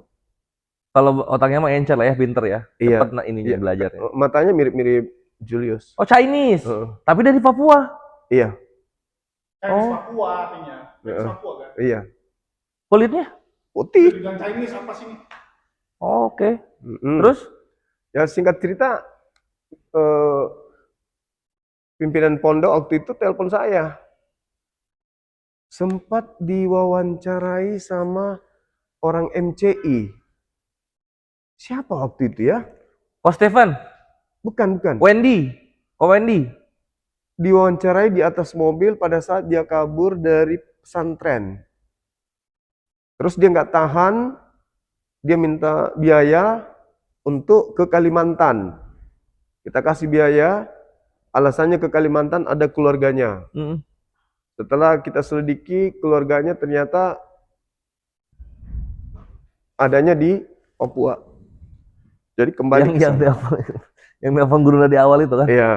Kalau otaknya mah encer lah ya, pinter ya. Iya. Cepet nah ininya Iya. belajarnya. Matanya mirip-mirip Julius. Oh, Chinese. Tapi dari Papua. Iya. Chinese Papua artinya. Chinese Papua kan? Iya. Kulitnya? Putih. Dengan Chinese apa sih ini? Oh, oke. Terus? Ya singkat cerita, pimpinan pondok waktu itu telepon saya. Sempat diwawancarai sama orang MCI. Siapa waktu itu ya? Oh, Stephen. Bukan. Wendy. Oh, Wendy. Diwawancarai di atas mobil pada saat dia kabur dari pesantren. Terus dia nggak tahan, dia minta biaya untuk ke Kalimantan. Kita kasih biaya, alasannya ke Kalimantan ada keluarganya. Setelah kita selidiki, keluarganya ternyata adanya di Papua. Jadi kembali yang nelfon guru di awal itu kan? Iya.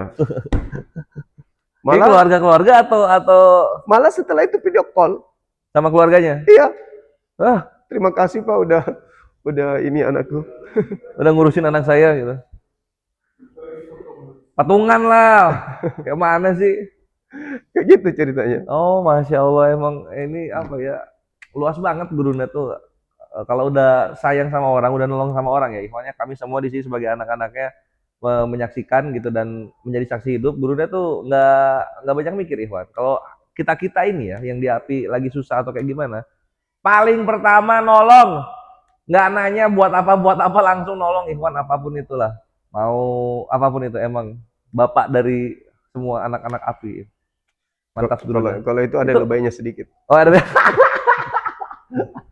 Ini keluarga-keluarga atau malah setelah itu video call sama keluarganya? Iya. Terima kasih Pak udah ini anakku. Udah ngurusin anak saya gitu. Patungan lah. Kayak mana sih? Kayak gitu ceritanya. Oh, Masya Allah, emang ini apa ya, luas banget gurunda tuh. Kalau udah sayang sama orang, udah nolong sama orang ya, ikhwannya kami semua di sini sebagai anak-anaknya menyaksikan gitu dan menjadi saksi hidup. Gurunda tuh nggak banyak mikir, ikhwan. Kalau kita ini ya, yang di API lagi susah atau kayak gimana, paling pertama nolong, nggak nanya buat apa langsung nolong, ikhwan, apapun itulah, mau apapun itu, emang bapak dari semua anak-anak API. Mantap. Kalau itu ada lebaynya sedikit. Oh, ada.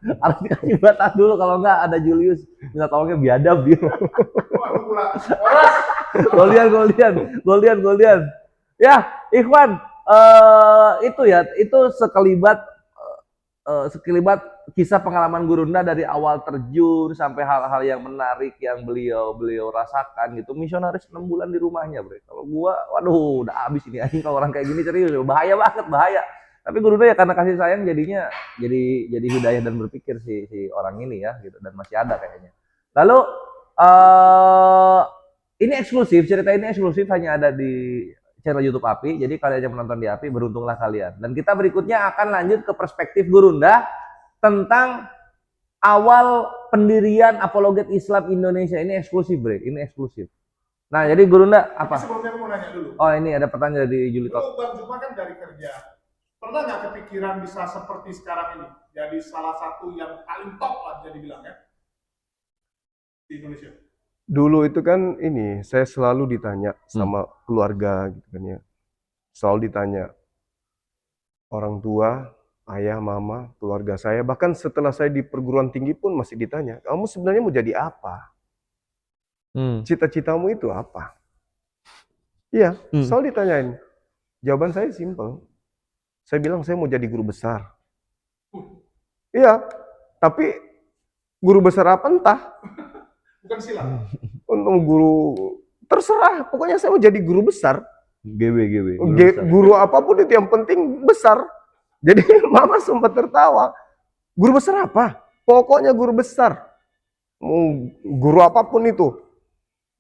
Harus dikasih batas dulu, kalau enggak ada Julius minta tolongnya biadab dia. Golian. Ya, Ikhwan, itu sekelibat kisah pengalaman Gurunda dari awal terjun sampai hal-hal yang menarik yang beliau rasakan gitu. Misionaris 6 bulan di rumahnya, Bre. Kalau gua, waduh, udah habis ini anjing kalau orang kayak gini, serius, bahaya banget, bahaya. Tapi Gurunda ya karena kasih sayang jadinya jadi hidayah dan berpikir si orang ini ya gitu, dan masih ada kayaknya. Lalu ini eksklusif, cerita ini eksklusif hanya ada di channel YouTube API. Jadi kalian yang menonton di API, beruntunglah kalian. Dan kita berikutnya akan lanjut ke perspektif Gurunda tentang awal pendirian Apologet Islam Indonesia. Ini eksklusif, Bre. Ini eksklusif. Nah, jadi Gurunda apa? Sebelumnya aku mau nanya dulu. Oh, ini ada pertanyaan dari Juli Tot. Bang Juma kan dari kerja. Pernah nggak kepikiran bisa seperti sekarang ini? Jadi salah satu yang paling top lah bisa dibilang ya di Indonesia. Dulu itu kan ini, saya selalu ditanya sama keluarga gitu kan ya. Selalu ditanya. Orang tua, ayah, mama, keluarga saya. Bahkan setelah saya di perguruan tinggi pun masih ditanya, kamu sebenarnya mau jadi apa? Cita-citamu itu apa? Iya, selalu ditanyain. Jawaban saya simpel. Saya bilang saya mau jadi guru besar. Iya, tapi guru besar apa entah. Bukan silat. Untuk guru terserah, pokoknya saya mau jadi guru besar. GB. Guru apapun itu yang penting besar. Jadi mama sempat tertawa. Guru besar apa? Pokoknya guru besar. Mau guru apapun itu.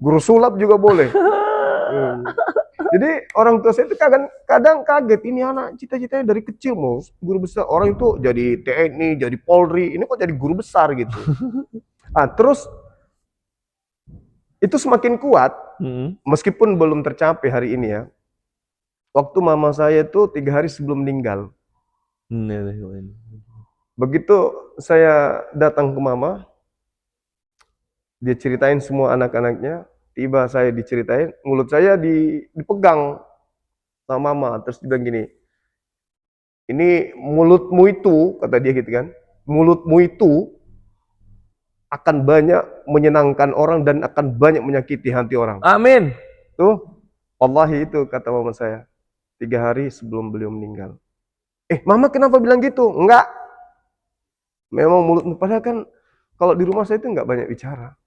Guru sulap juga boleh. Jadi orang tua saya itu kadang kaget, ini anak cita-citanya dari kecil mau guru besar. Orang itu jadi TNI, jadi Polri, ini kok jadi guru besar gitu. Terus itu semakin kuat, meskipun belum tercapai hari ini ya. Waktu mama saya itu 3 hari sebelum meninggal. Begitu saya datang ke mama, Dia ceritain semua anak-anaknya. Tiba saya diceritain, mulut saya dipegang sama mama. Terus dia bilang gini, ini mulutmu itu, kata dia gitu kan, mulutmu itu akan banyak menyenangkan orang dan akan banyak menyakiti hati orang. Amin. Tuh, wallahi itu kata mama saya 3 hari sebelum beliau meninggal. Mama kenapa bilang gitu? Enggak. Memang mulutmu, padahal kan kalau di rumah saya itu enggak banyak bicara.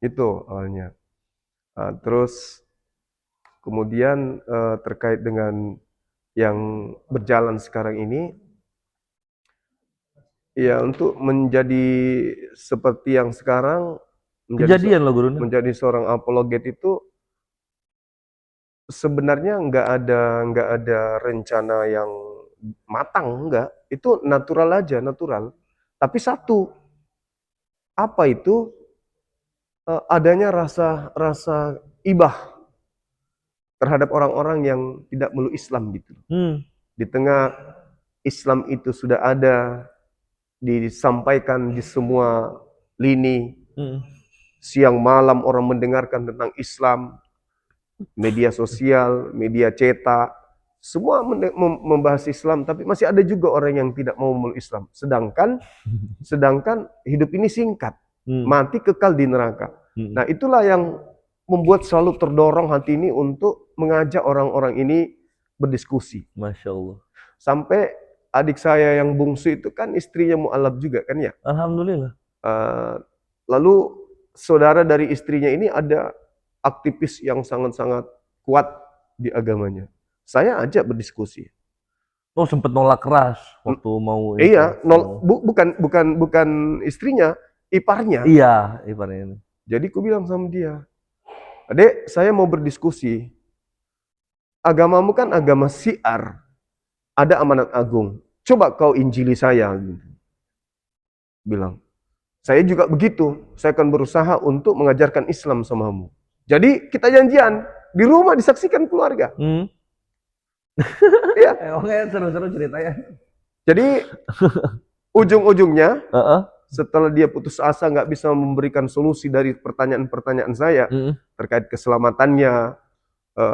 Itu awalnya. Nah, terus kemudian terkait dengan yang berjalan sekarang ini, ya untuk menjadi seperti yang sekarang, Kejadian loh Guru. menjadi seorang apologet itu sebenarnya nggak ada rencana yang matang, enggak. Itu natural aja, natural. Tapi satu, apa itu? Adanya rasa ibah terhadap orang-orang yang tidak meluk Islam gitu. Di tengah Islam itu sudah ada, disampaikan di semua lini. Siang malam orang mendengarkan tentang Islam, media sosial, media cetak, semua membahas Islam, tapi masih ada juga orang yang tidak mau meluk Islam. Sedangkan hidup ini singkat, mati kekal di neraka. Nah, itulah yang membuat selalu terdorong hati ini untuk mengajak orang-orang ini berdiskusi. Masya Allah. Sampai adik saya yang bungsu itu kan istrinya mu'alaf juga kan ya. Alhamdulillah. Lalu saudara dari istrinya ini ada aktivis yang sangat-sangat kuat di agamanya. Saya ajak berdiskusi. Oh, sempet nolak keras waktu mau Iya, bukan istrinya, iparnya. Iya, iparnya ini. Jadi aku bilang sama dia, "Adek, saya mau berdiskusi. Agamamu kan agama syiar. Ada amanat agung. Coba kau injili saya." Gitu. Bilang, "Saya juga begitu. Saya akan berusaha untuk mengajarkan Islam samamu." Jadi kita janjian di rumah disaksikan keluarga. Iya. Oke, seru-seru ceritanya. Jadi ujung-ujungnya setelah dia putus asa nggak bisa memberikan solusi dari pertanyaan-pertanyaan saya terkait keselamatannya,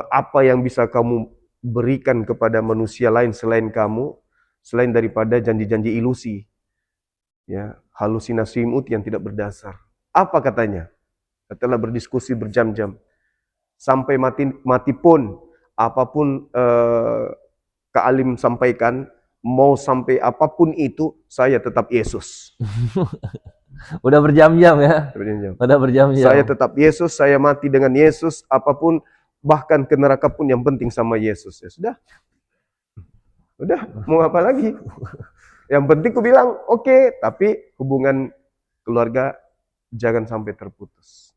apa yang bisa kamu berikan kepada manusia lain selain kamu, selain daripada janji-janji ilusi, ya, halusinasi imut yang tidak berdasar. Apa katanya? Setelah berdiskusi berjam-jam, sampai mati pun, apapun Kak Alim sampaikan, mau sampai apapun itu, saya tetap Yesus. Udah berjam-jam ya? Berjam-jam. Udah berjam-jam. Saya tetap Yesus, saya mati dengan Yesus, apapun, bahkan ke neraka pun yang penting sama Yesus. Ya sudah. Udah, mau apa lagi? Yang penting ku bilang, oke, tapi hubungan keluarga jangan sampai terputus.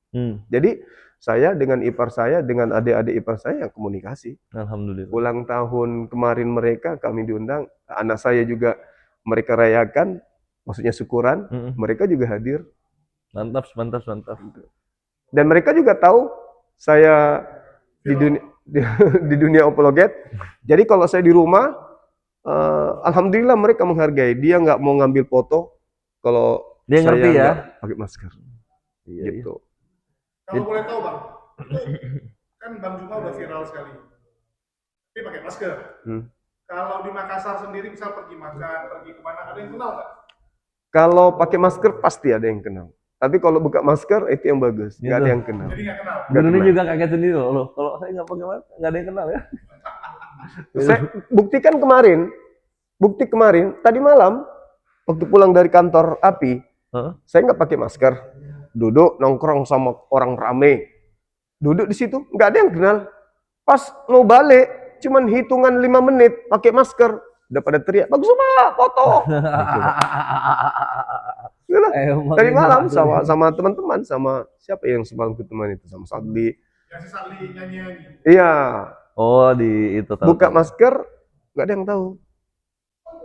Jadi, saya dengan ipar saya, dengan adik-adik ipar saya yang komunikasi. Alhamdulillah. Ulang tahun kemarin mereka, kami diundang. Anak saya juga mereka rayakan, maksudnya syukuran. Mereka juga hadir. Mantap. Dan mereka juga tahu saya di dunia apologet. Jadi kalau saya di rumah, alhamdulillah mereka menghargai. Dia nggak mau ngambil foto kalau dia saya ngerti ya, pakai masker. Iya. Gitu. Kalau boleh tahu Bang, itu kan Bang Juma udah viral sekali. Tapi pakai masker. Kalau di Makassar sendiri misal pergi makan, pergi kemana, ada yang kenal nggak? Kalau pakai masker pasti ada yang kenal. Tapi kalau buka masker itu yang bagus, nggak ada yang kenal. Jadi nggak kenal. Guru ini juga kaget sendiri loh. Kalau saya nggak pakai masker, nggak ada yang kenal ya. Saya buktikan bukti kemarin, tadi malam waktu pulang dari kantor API, saya nggak pakai masker. Duduk nongkrong sama orang rame, duduk di situ nggak ada yang kenal. Pas mau balik cuman hitungan 5 menit pakai masker, udah pada teriak, "Bagus Pak, foto." Tadi malam sama teman-teman, sama siapa yang semalam teman itu, sama Sadli. Yang si Sadli nyanyi. Iya. Oh, di itu tahu. Buka masker nggak ada yang tahu.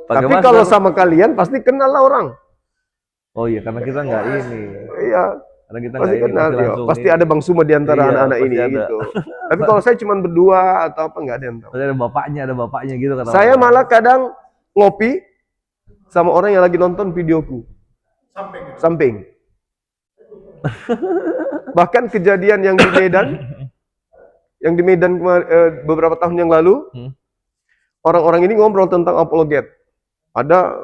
Pakai Tapi masker. kalau sama kalian pasti kenal lah orang. Oh iya, karena kita nggak ini. Iya. Karena kita Pasti nggak ini. kenal, pasti ada Bang Suma di antara Iya, anak-anak pasti ini ada. gitu. Tapi kalau saya cuma berdua atau apa nggak ada yang tahu. Pasti ada bapaknya gitu kata Saya orang. malah kadang ngopi sama orang yang lagi nonton videoku. Samping. Samping. Bahkan kejadian yang di Medan beberapa tahun yang lalu, orang-orang ini ngobrol tentang apologet. Ada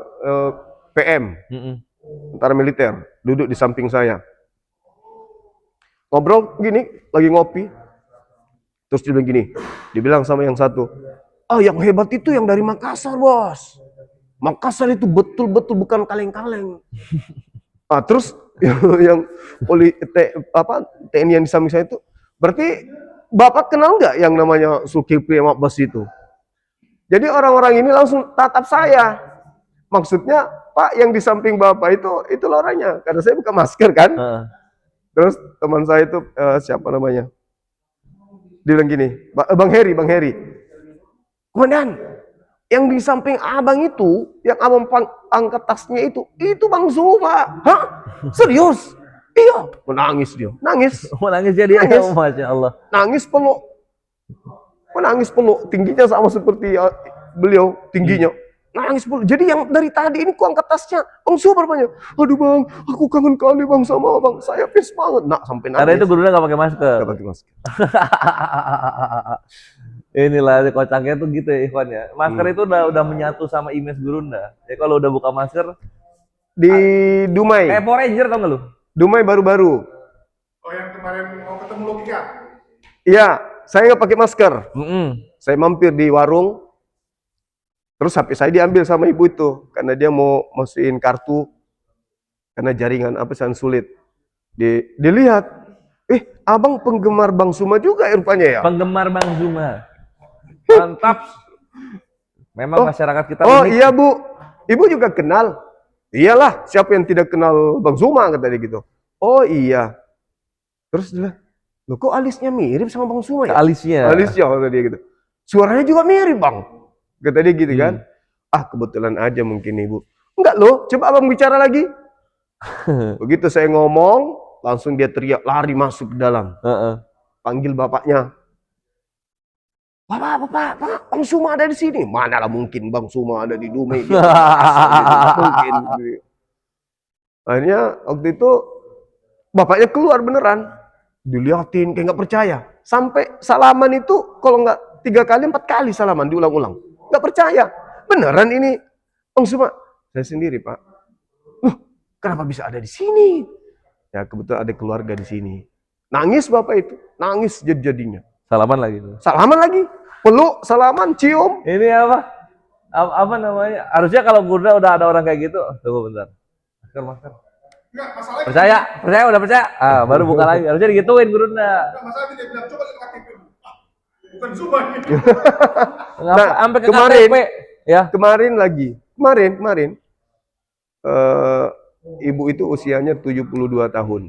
PM, tentara militer, duduk di samping saya. Ngobrol gini, lagi ngopi. Terus dia bilang gini, dibilang sama yang satu, yang hebat itu yang dari Makassar, bos. Makassar itu betul-betul bukan kaleng-kaleng. Terus yang TNI yang di samping saya itu, berarti Bapak kenal nggak yang namanya Zulkifli Abbas itu? Jadi orang-orang ini langsung tatap saya. Maksudnya, Pak, yang di samping Bapak itu orangnya. Karena saya buka masker kan. Terus teman saya itu, siapa namanya? Dia bilang gini, Bang Heri. Komandan, yang di samping abang itu, yang abang angkat tasnya itu Bang Zuma. Hah? Serius? Iya. Menangis dia. Nangis. Menangis jadi Nangis. Masya Allah. Nangis peluk. Menangis peluk. Tingginya sama seperti beliau, tingginya. Nangis peluk. Jadi yang dari tadi ini ku angkat tasnya Bang Zuma rupanya. Aduh bang, aku kangen kali bang sama abang. Saya pes banget. Sampai nangis. Karena itu gurunya nggak pakai masker. Nggak pakai masker. Inilah kocaknya tuh gitu ya Ikhwan ya. Masker itu udah menyatu sama image Gurunda. Ya kalau udah buka masker Di Dumai. kayak Power Ranger tau nggak lu? Dumai baru-baru. Oh yang kemarin mau ketemu logika? Iya, saya nggak pakai masker. Saya mampir di warung. Terus HP saya diambil sama ibu itu karena dia mau masukin kartu karena jaringan sulit. Dilihat, abang penggemar Bang Zuma juga ya rupanya ya. Penggemar Bang Zuma. Mantap. Memang masyarakat kita unik. Iya Bu, ibu juga kenal. Iyalah, siapa yang tidak kenal Bang Zuma kata dia gitu. Oh iya. Terus dia, loh kok alisnya mirip sama Bang Zuma ya? Alisnya kata dia gitu. Suaranya juga mirip bang. Kata dia gitu kan. Kebetulan aja mungkin ibu. Enggak loh, coba abang bicara lagi. Begitu saya ngomong, langsung dia teriak, lari masuk ke dalam. Panggil bapaknya. Bapak, Bang Zuma ada di sini. Manalah mungkin Bang Zuma ada di Dumai. Mungkin. Akhirnya waktu itu bapaknya keluar beneran. Dilihatin kayak nggak percaya. Sampai salaman itu kalau nggak 3 kali 4 kali salaman diulang-ulang. Nggak percaya. Beneran ini Bang Zuma. Saya sendiri Pak. Kenapa bisa ada di sini? Ya kebetulan ada keluarga di sini. Nangis bapak itu, nangis jadinya. Salaman lagi. Salaman lagi, peluk, salaman, cium. Ini apa? Apa namanya? Harusnya kalau Gurunda udah ada orang kayak gitu. Tunggu bentar. Masker. Enggak, masalahnya Percaya, udah percaya. Baru buka lagi. Harusnya digituin Gurunda. enggak, masalahnya dia bilang coba lihat KTP. Bukan Zuma ini. Sampai ke kemarin, KTP. Ya. Kemarin, ibu itu usianya 72 tahun.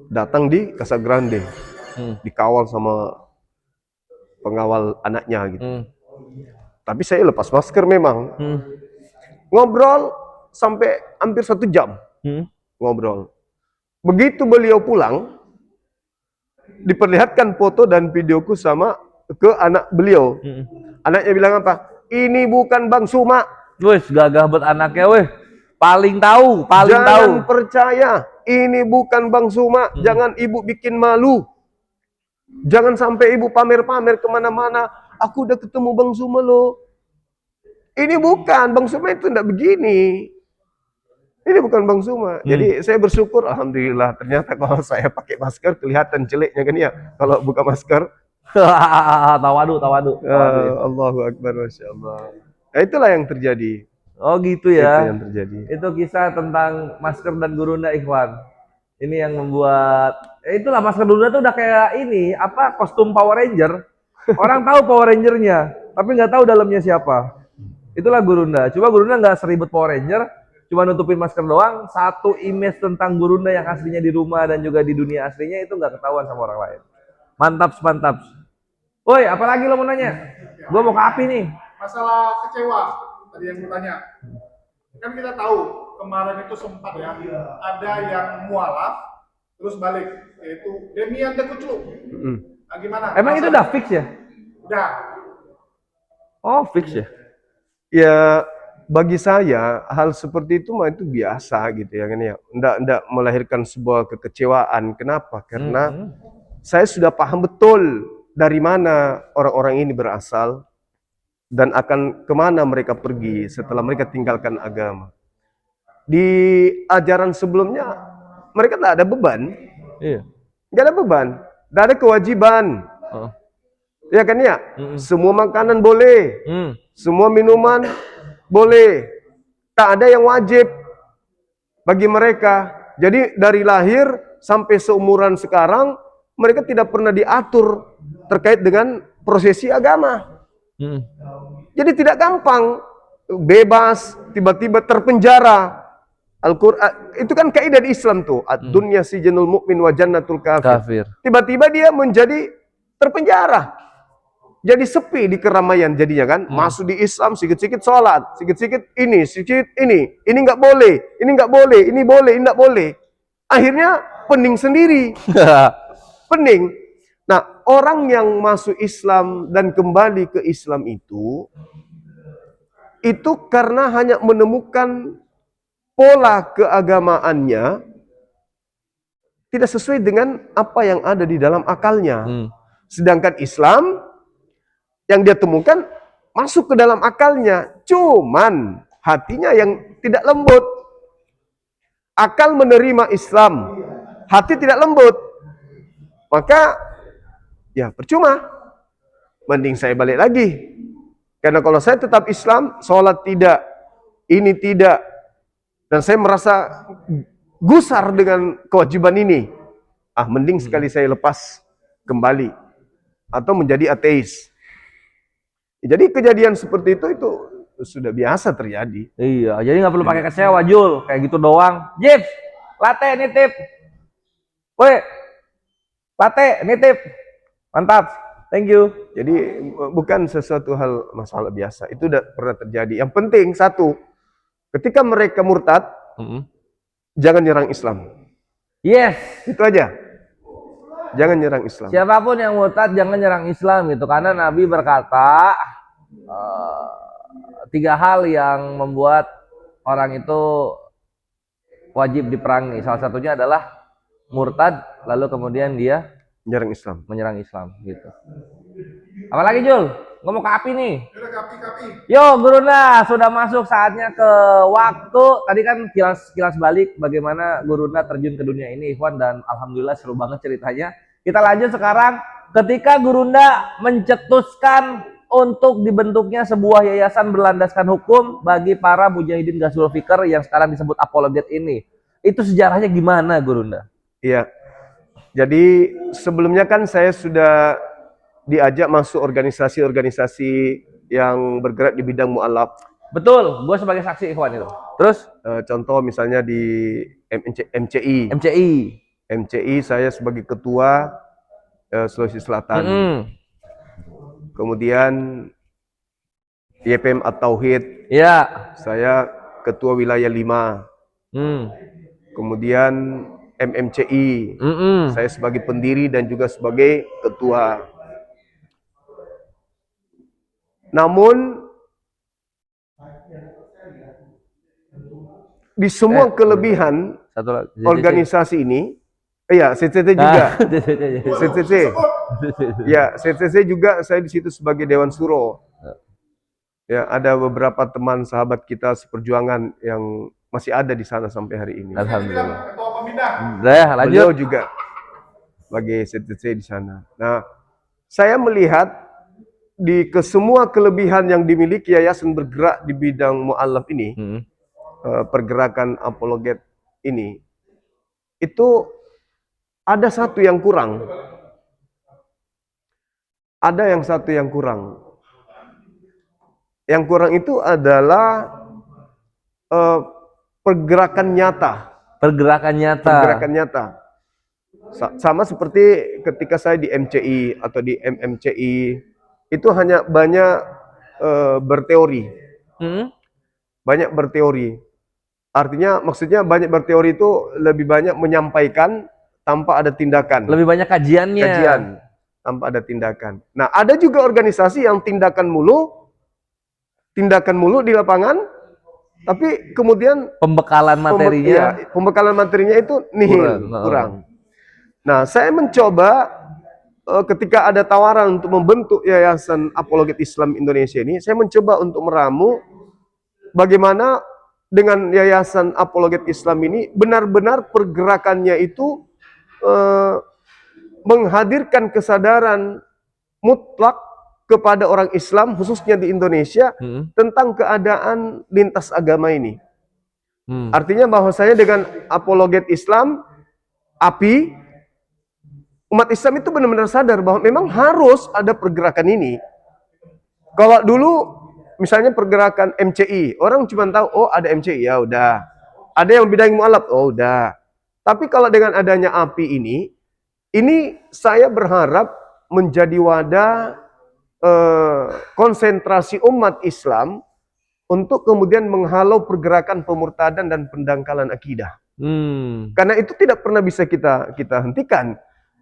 Datang di Casagrande. Dikawal sama pengawal anaknya gitu. Tapi saya lepas masker memang. Ngobrol sampai hampir 1 jam. Ngobrol. Begitu beliau pulang, diperlihatkan foto dan videoku sama ke anak beliau. Anaknya bilang apa? Ini bukan Bang Zuma. Wes gagah buat anaknya weh. Paling tahu. Jangan percaya. Ini bukan Bang Zuma. Jangan ibu bikin malu. Jangan sampai ibu pamer-pamer kemana-mana. Aku udah ketemu Bang Zuma loh. Ini bukan. Bang Zuma itu enggak begini. Ini bukan Bang Zuma. Jadi saya bersyukur. Alhamdulillah. Ternyata kalau saya pakai masker kelihatan jeleknya kan ya. Kalau buka masker. Tawadu. Allahu Akbar. Masya Allah. Nah, itulah yang terjadi. Oh gitu ya. Itu yang terjadi. Itu kisah tentang masker dan Gurunda Ikhwan. Ini yang membuat itulah masker Gurunda tuh udah kayak ini kostum Power Ranger. Orang tahu Power Rangernya, tapi nggak tahu dalamnya siapa. Itulah Gurunda. Coba Gurunda nggak seribet Power Ranger, cuma nutupin masker doang. Satu image tentang Gurunda yang aslinya di rumah dan juga di dunia aslinya itu nggak ketahuan sama orang lain. Mantap. Woi, apalagi lo mau nanya? Gua mau ke api nih. Masalah kecewa tadi yang gue tanya. Kan kita tahu kemarin itu sempat ya ada yang mualaf terus balik, yaitu Demian Dekuclu. Nah, gimana? Emang itu udah fix ya? Udah. Oh fix ya? Ya bagi saya hal seperti itu mah itu biasa gitu ya kan ya. Nggak melahirkan sebuah kekecewaan. Kenapa? Karena saya sudah paham betul dari mana orang-orang ini berasal dan akan kemana mereka pergi setelah mereka tinggalkan agama. Di ajaran sebelumnya mereka tidak ada beban, Iya. nggak ada beban, nggak ada kewajiban, Oh. ya kan ya. Semua makanan boleh, semua minuman boleh, tak ada yang wajib bagi mereka. Jadi dari lahir sampai seumuran sekarang mereka tidak pernah diatur terkait dengan prosesi agama. Jadi tidak gampang, bebas, tiba-tiba terpenjara. Al-Quran itu kan kaidah di Islam tuh, ad-dunya sijnul mu'min wa jannatul kafir. Tiba-tiba dia menjadi terpenjara. Jadi sepi di keramaian jadinya kan. Masuk di Islam sikit-sikit sholat, sikit-sikit ini, sikit ini nggak boleh, ini nggak boleh, ini boleh, ini nggak boleh. Akhirnya pening sendiri. Pening. Nah, orang yang masuk Islam dan kembali ke Islam itu karena hanya menemukan pola keagamaannya tidak sesuai dengan apa yang ada di dalam akalnya. Sedangkan Islam yang dia temukan masuk ke dalam akalnya, cuman hatinya yang tidak lembut. Akal menerima Islam, hati tidak lembut. Maka ya percuma. Mending saya balik lagi. Karena kalau saya tetap Islam, sholat tidak, ini tidak, dan saya merasa gusar dengan kewajiban ini, mending sekali saya lepas kembali atau menjadi ateis. Jadi kejadian seperti itu sudah biasa terjadi. Iya, jadi nggak perlu pakai kecewa, Jul. Kayak gitu doang. Jips, latte nitip. Woi, latte nitip. Mantap, thank you. Jadi bukan sesuatu hal masalah biasa. Itu udah pernah terjadi. Yang penting satu, ketika mereka murtad, jangan nyerang Islam. Yes. Itu aja. Jangan nyerang Islam. Siapapun yang murtad jangan nyerang Islam gitu. Karena Nabi berkata 3 hal yang membuat orang itu wajib diperangi. Salah satunya adalah murtad, lalu kemudian dia menyerang Islam gitu. Apalagi Jul? Ngomong ke api nih. Yo Gurunda, sudah masuk saatnya ke waktu. Tadi kan kilas balik bagaimana Gurunda terjun ke dunia ini, Ikhwan, dan alhamdulillah seru banget ceritanya. Kita lanjut sekarang ketika Gurunda mencetuskan untuk dibentuknya sebuah yayasan berlandaskan hukum bagi para mujahidin Ghazwul Fikr yang sekarang disebut apologet ini. Itu sejarahnya gimana, Gurunda? Iya. Jadi sebelumnya kan saya sudah diajak masuk organisasi-organisasi yang bergerak di bidang mu'alaf. Betul, gue sebagai saksi, Ikhwan, itu. Terus? Contoh misalnya di MCI. MCI saya sebagai ketua Sulawesi Selatan. Kemudian YPM At-Tauhid. Iya. Saya ketua wilayah 5. Kemudian MMCI. Saya sebagai pendiri dan juga sebagai ketua. Namun di semua kelebihan organisasi ini, CCC juga. CCC. Ya, CCC juga saya di situ sebagai Dewan Suro. Ya, ada beberapa teman sahabat kita seperjuangan yang masih ada di sana sampai hari ini. Alhamdulillah. Ketua pembina. Lanjut. Beliau juga sebagai CCC di sana. Nah, saya melihat di kesemua kelebihan yang dimiliki yayasan bergerak di bidang mu'alaf ini, pergerakan apologet ini, itu ada satu yang kurang. Ada yang satu yang kurang. Yang kurang itu adalah pergerakan nyata. Pergerakan nyata. Sama seperti ketika saya di MCI atau di MMCI, itu hanya banyak berteori. Banyak berteori. Artinya maksudnya banyak berteori itu lebih banyak menyampaikan tanpa ada tindakan. Lebih banyak kajiannya. Kajian tanpa ada tindakan. Nah, ada juga organisasi yang tindakan mulu di lapangan, Tapi kemudian Pembekalan materinya pembekalan materinya itu nihil, Kurang. kurang. Nah, saya mencoba ketika ada tawaran untuk membentuk Yayasan Apologet Islam Indonesia ini, saya mencoba untuk meramu bagaimana dengan Yayasan Apologet Islam ini benar-benar pergerakannya itu eh, menghadirkan kesadaran mutlak kepada orang Islam khususnya di Indonesia tentang keadaan lintas agama ini. Artinya bahwasanya dengan Apologet Islam, API, umat Islam itu benar-benar sadar bahwa memang harus ada pergerakan ini. Kalau dulu misalnya pergerakan MCI, orang cuma tahu oh ada MCI, ya udah. Ada yang bidang mualaf, oh udah. Tapi kalau dengan adanya API ini saya berharap menjadi wadah konsentrasi umat Islam untuk kemudian menghalau pergerakan pemurtadan dan pendangkalan akidah. Karena itu tidak pernah bisa kita hentikan.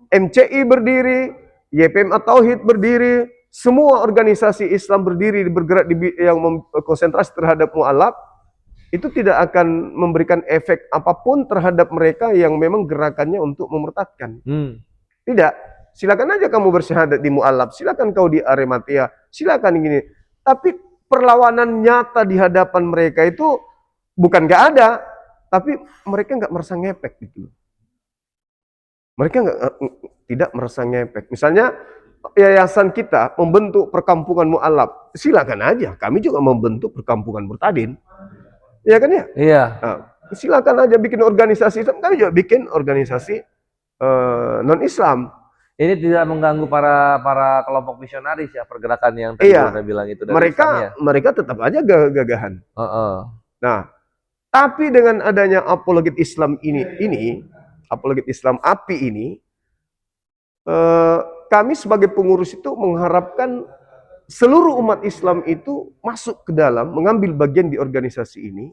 MCI berdiri, YPMA Tauhid berdiri, semua organisasi Islam berdiri bergerak yang konsentrasi terhadap mu'alaf, itu tidak akan memberikan efek apapun terhadap mereka yang memang gerakannya untuk memurtadkan. Tidak. Silakan aja kamu bersyahadat di mu'alaf, silakan kau di Arematia, silakan gini. Tapi perlawanan nyata di hadapan mereka itu bukan nggak ada, tapi mereka nggak merasa ngepek gitu. Mereka tidak merasa ngepek. Misalnya yayasan kita membentuk perkampungan mu'alaf, silakan aja. Kami juga membentuk perkampungan murtadin. Iya kan ya? Iya. Nah, silakan aja bikin organisasi Islam. Kami juga bikin organisasi non-Islam. Ini tidak mengganggu para kelompok misionaris ya, pergerakan yang tadi Anda bilang itu dari Islam ya? Mereka tetap aja gagahan. Nah, tapi dengan adanya Apologet Islam ini Apologet Islam API ini, kami sebagai pengurus itu mengharapkan seluruh umat Islam itu masuk ke dalam, mengambil bagian di organisasi ini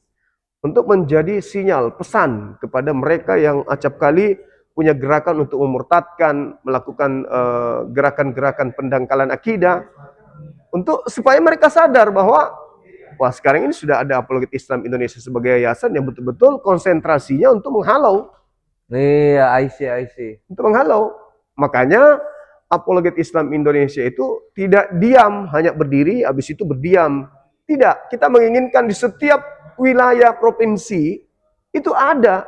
untuk menjadi sinyal, pesan kepada mereka yang acap kali punya gerakan untuk memurtadkan, melakukan gerakan-gerakan pendangkalan akidah, untuk supaya mereka sadar bahwa wah sekarang ini sudah ada Apologet Islam Indonesia sebagai yayasan yang betul-betul konsentrasinya untuk menghalau. Iya, I see. Untuk menghalau. Makanya Apologet Islam Indonesia itu tidak diam, hanya berdiri, habis itu berdiam. Tidak, kita menginginkan di setiap wilayah provinsi itu ada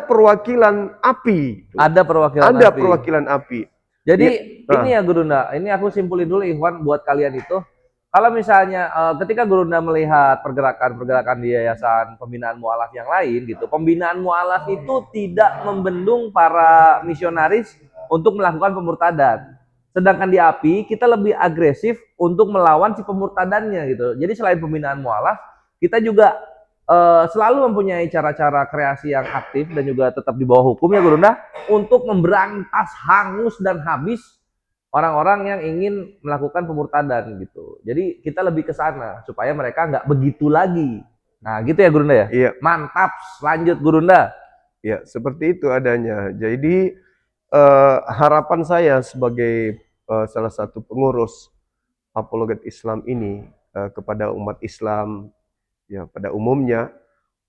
perwakilan API. Ada perwakilan Ada API. perwakilan API. Jadi ini ya Gurunda, ini aku simpulin dulu Ikhwan buat kalian itu. Kalau misalnya ketika Gurunda melihat pergerakan di yayasan pembinaan mu'alaf yang lain gitu, pembinaan mu'alaf itu tidak membendung para misionaris untuk melakukan pemurtadan. Sedangkan di API kita lebih agresif untuk melawan si pemurtadannya gitu. Jadi selain pembinaan mu'alaf, kita juga selalu mempunyai cara-cara kreasi yang aktif dan juga tetap di bawah hukum ya Gurunda untuk memberantas hangus dan habis orang-orang yang ingin melakukan pemurtadan gitu. Jadi kita lebih ke sana supaya mereka nggak begitu lagi. Nah gitu ya Gurunda ya? Iya. Mantap, lanjut Gurunda. Ya seperti itu adanya. Jadi harapan saya sebagai salah satu pengurus Apologet Islam ini kepada umat Islam ya pada umumnya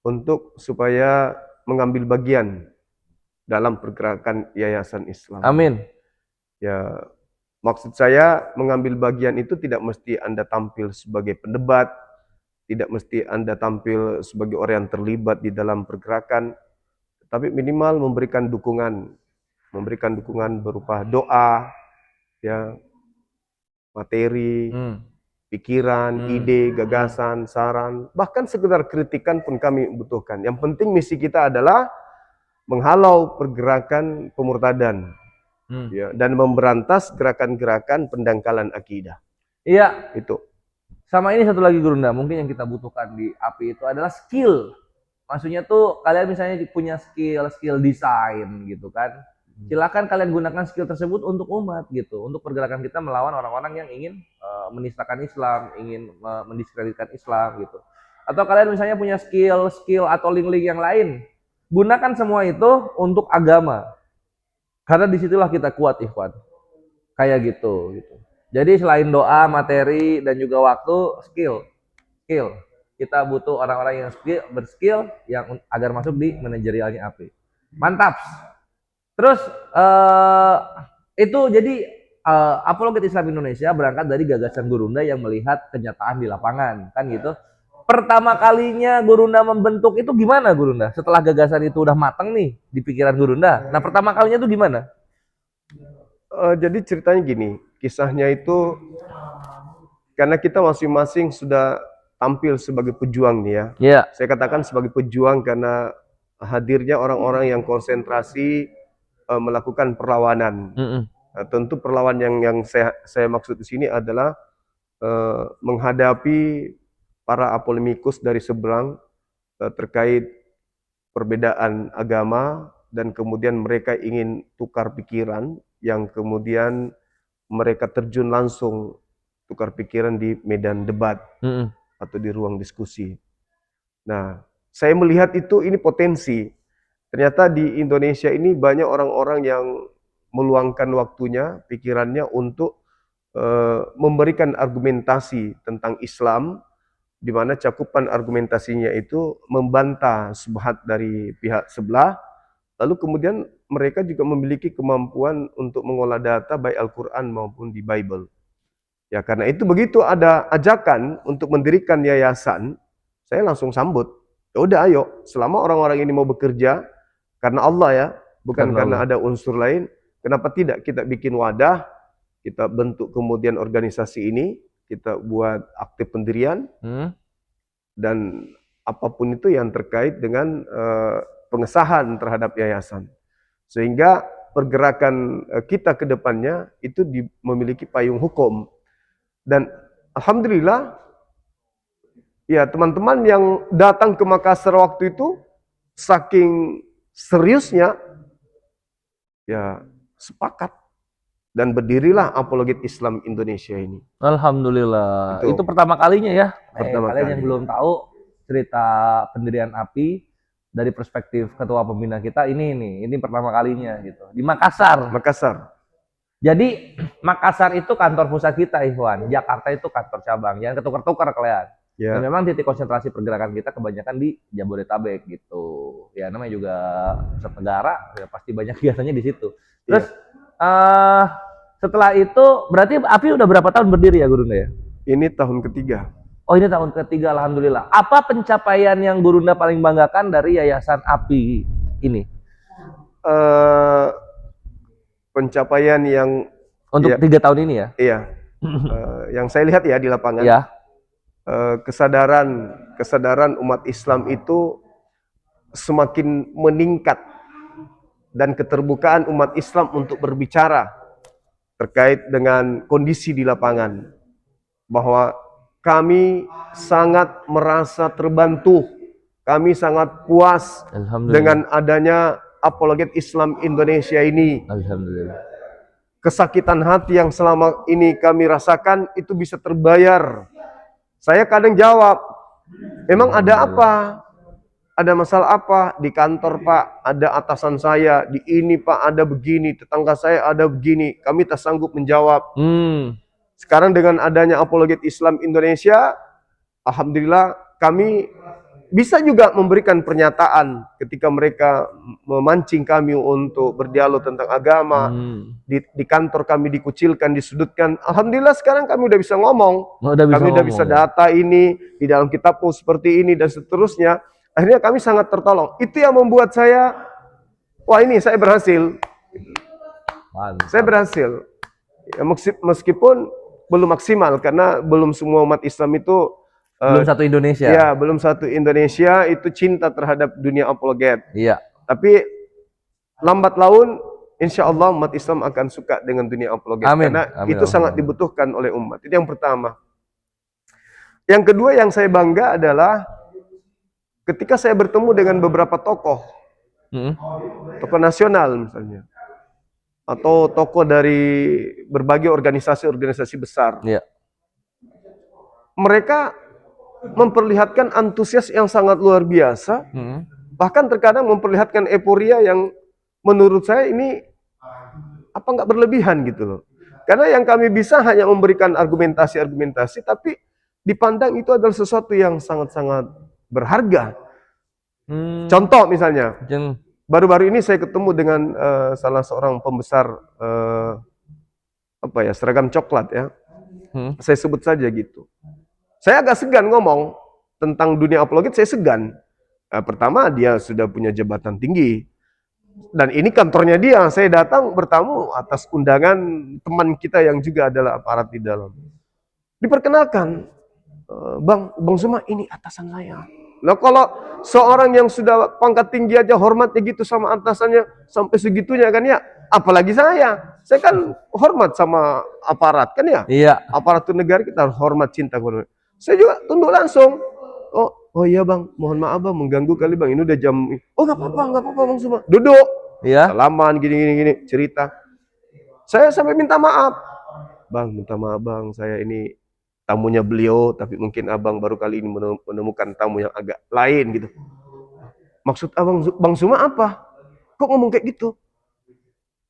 untuk supaya mengambil bagian dalam pergerakan yayasan Islam. Amin. Ya, maksud saya mengambil bagian itu tidak mesti Anda tampil sebagai pendebat, tidak mesti Anda tampil sebagai orang yang terlibat di dalam pergerakan, tapi minimal memberikan dukungan berupa doa, ya, materi, pikiran, ide, gagasan, saran, bahkan sekedar kritikan pun kami butuhkan. Yang penting misi kita adalah menghalau pergerakan pemurtadan. Ya, dan memberantas gerakan-gerakan pendangkalan akidah. Iya. Itu. Sama ini satu lagi Gurunda, mungkin yang kita butuhkan di API itu adalah skill. Maksudnya tuh kalian misalnya punya skill desain gitu kan. Silakan kalian gunakan skill tersebut untuk umat gitu, untuk pergerakan kita melawan orang-orang yang ingin menistakan Islam, ingin mendiskreditkan Islam gitu. Atau kalian misalnya punya skill atau link-link yang lain, gunakan semua itu untuk agama. Karena disitulah kita kuat Ikhwan. Kayak gitu. Jadi selain doa, materi dan juga waktu, skill. Kita butuh orang-orang yang berskill yang agar masuk di manajerialnya API. Mantap. Terus itu jadi Apologet Islam Indonesia berangkat dari gagasan Gurunda yang melihat kenyataan di lapangan, kan gitu. Pertama kalinya Gurunda membentuk itu gimana Gurunda? Setelah gagasan itu udah matang nih di pikiran Gurunda. Nah, pertama kalinya itu gimana? Jadi ceritanya gini, kisahnya itu karena kita masing-masing sudah tampil sebagai pejuang nih ya. Iya. Saya katakan sebagai pejuang karena hadirnya orang-orang yang konsentrasi melakukan perlawanan. Tentu perlawanan yang saya maksud di sini adalah menghadapi para apolemikus dari seberang terkait perbedaan agama dan kemudian mereka ingin tukar pikiran yang kemudian mereka terjun langsung tukar pikiran di medan debat atau di ruang diskusi. Nah, saya melihat ini potensi. Ternyata di Indonesia ini banyak orang-orang yang meluangkan waktunya, pikirannya untuk memberikan argumentasi tentang Islam, di mana cakupan argumentasinya itu membantah subhat dari pihak sebelah, lalu kemudian mereka juga memiliki kemampuan untuk mengolah data baik Al-Quran maupun di Bible. Ya karena itu begitu ada ajakan untuk mendirikan yayasan, saya langsung sambut. Ya udah ayo, selama orang-orang ini mau bekerja karena Allah ya, bukan karena ada unsur lain, kenapa tidak kita bikin wadah, kita bentuk kemudian organisasi ini, kita buat akte pendirian, dan apapun itu yang terkait dengan pengesahan terhadap yayasan. Sehingga pergerakan kita ke depannya itu memiliki payung hukum. Dan alhamdulillah, ya teman-teman yang datang ke Makassar waktu itu, saking seriusnya, ya sepakat. Dan berdirilah Apologet Islam Indonesia ini. Alhamdulillah. Itu pertama kalinya ya. Pertama kalian kali. yang belum tahu cerita pendirian API dari perspektif ketua pembina kita ini pertama kalinya gitu. Di Makassar. Makassar. Jadi Makassar itu kantor pusat kita, Ikhwan. Jakarta itu kantor cabang. Jangan ketukar-tukar kalian. Ya. Dan memang titik konsentrasi pergerakan kita kebanyakan di Jabodetabek gitu. Ya namanya juga pusat negara, ya pasti banyak kegiatannya di situ. Terus setelah itu berarti API udah berapa tahun berdiri ya Gurunda ya? Ini tahun ketiga. Oh ini tahun ketiga, alhamdulillah. Apa pencapaian yang Gurunda paling banggakan dari Yayasan API ini? Pencapaian yang untuk 3 tahun ini ya? Iya. Yang saya lihat ya di lapangan. Ya. Kesadaran umat Islam itu semakin meningkat dan keterbukaan umat Islam untuk berbicara terkait dengan kondisi di lapangan, bahwa kami sangat merasa terbantu, kami sangat puas dengan adanya Apologet Islam Indonesia ini. Alhamdulillah. Kesakitan hati yang selama ini kami rasakan itu bisa terbayar. Saya kadang jawab, emang ada apa? Ada masalah apa? Di kantor Pak, ada atasan saya. Di ini Pak, ada begini. Tetangga saya ada begini. Kami tak sanggup menjawab. Sekarang dengan adanya Apologet Islam Indonesia, alhamdulillah kami bisa juga memberikan pernyataan ketika mereka memancing kami untuk berdialog tentang agama. Di kantor kami dikucilkan, disudutkan. Alhamdulillah sekarang kami udah bisa ngomong. Kami udah bisa data ini, di dalam kitabmu seperti ini, dan seterusnya. Akhirnya kami sangat tertolong. Itu yang membuat saya, wah ini saya berhasil. Mantap. Saya berhasil. Ya, meskipun belum maksimal, karena belum semua umat Islam itu belum satu Indonesia. Ya, belum satu Indonesia itu cinta terhadap dunia apologet. Iya. Tapi lambat laun, insya Allah umat Islam akan suka dengan dunia apologet. Amin. Karena Amin. itu sangat dibutuhkan oleh umat. Itu yang pertama. Yang kedua yang saya bangga adalah ketika saya bertemu dengan beberapa tokoh, tokoh nasional misalnya, atau tokoh dari berbagai organisasi-organisasi besar. Iya. Mereka memperlihatkan antusias yang sangat luar biasa, bahkan terkadang memperlihatkan euforia yang menurut saya ini apa nggak berlebihan gitu loh. Karena yang kami bisa hanya memberikan argumentasi-argumentasi, tapi dipandang itu adalah sesuatu yang sangat-sangat berharga. Hmm. Contoh misalnya, Jeng. baru-baru ini saya ketemu dengan salah seorang pembesar seragam coklat ya. Saya sebut saja gitu. Saya agak segan ngomong tentang dunia apologet, saya segan. Pertama, dia sudah punya jabatan tinggi. Dan ini kantornya dia, saya datang bertamu atas undangan teman kita yang juga adalah aparat di dalam. Diperkenalkan, Bang Zuma, ini atasan saya. Nah kalau seorang yang sudah pangkat tinggi aja hormatnya gitu sama atasannya sampai segitunya kan ya, apalagi saya kan hormat sama aparat kan ya. Iya. Aparatur negara kita harus hormat, cinta kepada. Saya juga tunduk langsung. Oh iya Bang, mohon maaf Bang, mengganggu kali Bang, ini udah jam. Oh nggak apa-apa Bang Zuma. Duduk. Iya. Salaman gini cerita. Saya sampai minta maaf. Bang, minta maaf Bang, saya ini tamunya beliau, tapi mungkin abang baru kali ini menemukan tamu yang agak lain gitu. Maksud abang Bang Zuma apa? Kok ngomong kayak gitu?